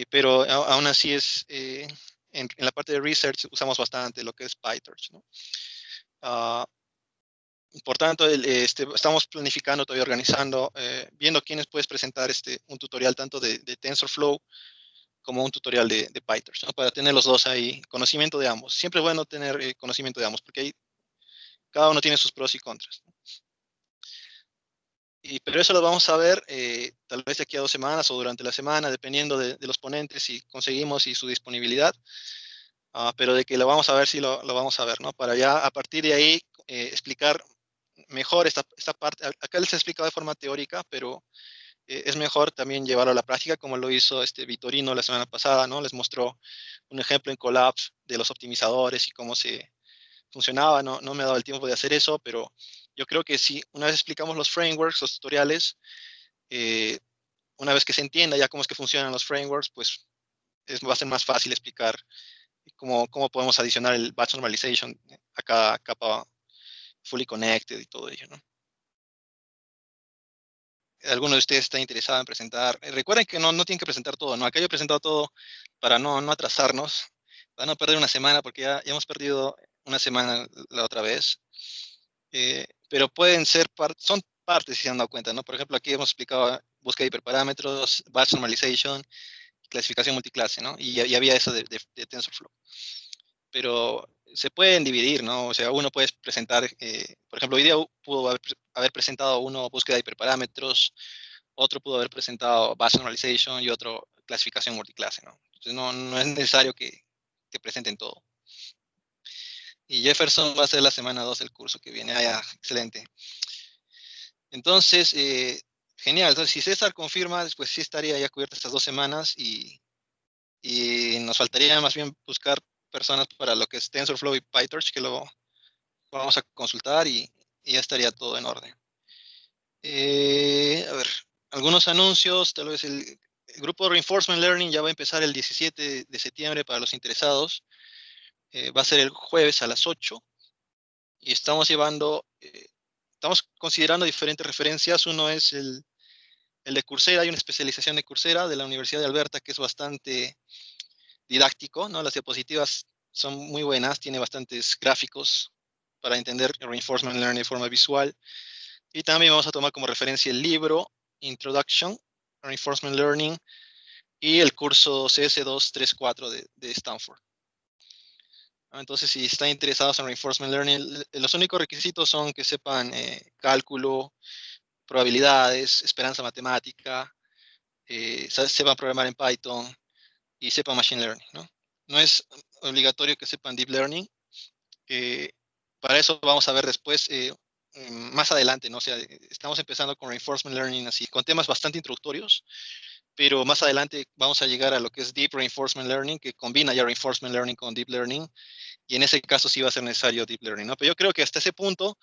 pero aún así en la parte de research usamos bastante lo que es PyTorch, ¿no? Uh, por tanto, estamos planificando, todavía organizando, viendo quiénes puedes presentar un tutorial tanto de TensorFlow como un tutorial de PyTorch, ¿no? Para tener los dos ahí, conocimiento de ambos. Siempre es bueno tener conocimiento de ambos, porque ahí cada uno tiene sus pros y contras, ¿no? Pero eso lo vamos a ver tal vez de aquí a 2 semanas o durante la semana, dependiendo de los ponentes, si conseguimos y su disponibilidad. Pero de que lo vamos a ver, sí lo vamos a ver, ¿no? Para ya a partir de ahí explicar mejor esta parte. Acá les he explicado de forma teórica, pero es mejor también llevarlo a la práctica, como lo hizo Vitorino la semana pasada, ¿no? Les mostró un ejemplo en Colab de los optimizadores y cómo se funcionaba. No me ha dado el tiempo de hacer eso, pero yo creo que sí, una vez explicamos los frameworks, los tutoriales, eh, una vez que se entienda ya cómo es que funcionan los frameworks, pues va a ser más fácil explicar cómo podemos adicionar el batch normalization a cada capa fully connected y todo ello, ¿no? ¿Alguno de ustedes está interesado en presentar? Recuerden que no tienen que presentar todo, ¿no? Acá yo he presentado todo para no atrasarnos, para no perder una semana, porque ya hemos perdido una semana la otra vez. Pero pueden ser, son partes, si se han dado cuenta, ¿no? Por ejemplo, aquí hemos explicado búsqueda de hiperparámetros, batch normalization, clasificación multiclase, ¿no? Y había eso de TensorFlow. Pero se pueden dividir, ¿no? O sea, uno puede presentar, por ejemplo, hoy día pudo haber presentado uno búsqueda de hiperparámetros, otro pudo haber presentado batch normalization y otro clasificación multiclase, ¿no? Entonces no es necesario que presenten todo. Y Jefferson va a ser la semana 2 del curso que viene. Ya, excelente. Entonces, genial. Entonces, si César confirma, pues sí estaría ya cubierta estas 2 semanas y nos faltaría más bien buscar personas para lo que es TensorFlow y PyTorch, que lo vamos a consultar y ya estaría todo en orden. A ver, algunos anuncios, tal vez el grupo de Reinforcement Learning ya va a empezar el 17 de septiembre para los interesados. Va a ser el jueves a las 8 y estamos considerando diferentes referencias. Uno es el de Coursera. Hay una especialización de Coursera de la Universidad de Alberta que es bastante didáctico, ¿no? Las diapositivas son muy buenas, tiene bastantes gráficos para entender el Reinforcement Learning de forma visual. Y también vamos a tomar como referencia el libro Introduction a Reinforcement Learning y el curso CS234 de Stanford. Entonces, si están interesados en Reinforcement Learning, los únicos requisitos son que sepan cálculo, probabilidades, esperanza matemática, sepan programar en Python y sepan Machine Learning, ¿no? No es obligatorio que sepan Deep Learning. Para eso vamos a ver después, más adelante, ¿no? O sea, estamos empezando con Reinforcement Learning así, con temas bastante introductorios, pero más adelante vamos a llegar a lo que es Deep Reinforcement Learning, que combina ya Reinforcement Learning con Deep Learning, y en ese caso sí va a ser necesario Deep Learning, ¿no? Pero yo creo que hasta ese punto,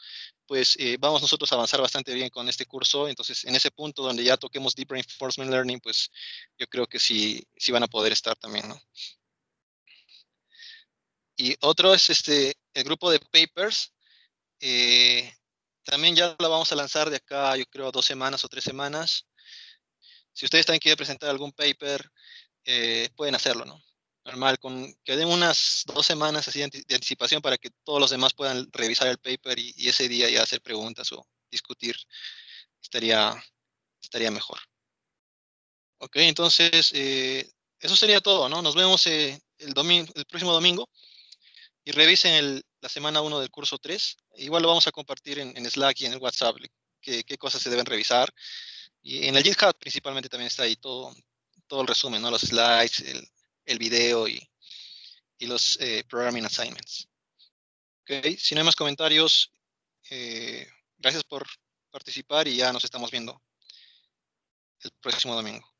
pues vamos nosotros a avanzar bastante bien con este curso. Entonces, en ese punto donde ya toquemos Deep Reinforcement Learning, pues yo creo que sí van a poder estar también, ¿no? Y otro es el grupo de papers. También ya lo vamos a lanzar de acá, yo creo, 2 semanas o 3 semanas. Si ustedes también quieren presentar algún paper, pueden hacerlo, ¿no? Normal, con que den unas 2 semanas así de anticipación para que todos los demás puedan revisar el paper y ese día ya hacer preguntas o discutir, estaría mejor. Ok, entonces, eso sería todo, ¿no? Nos vemos el próximo domingo y revisen la semana 1 del curso 3. Igual lo vamos a compartir en Slack y en el WhatsApp, qué cosas se deben revisar. Y en el GitHub principalmente también está ahí todo el resumen, ¿no? Los slides, el video y los programming assignments. Okay. Si no hay más comentarios, gracias por participar y ya nos estamos viendo el próximo domingo.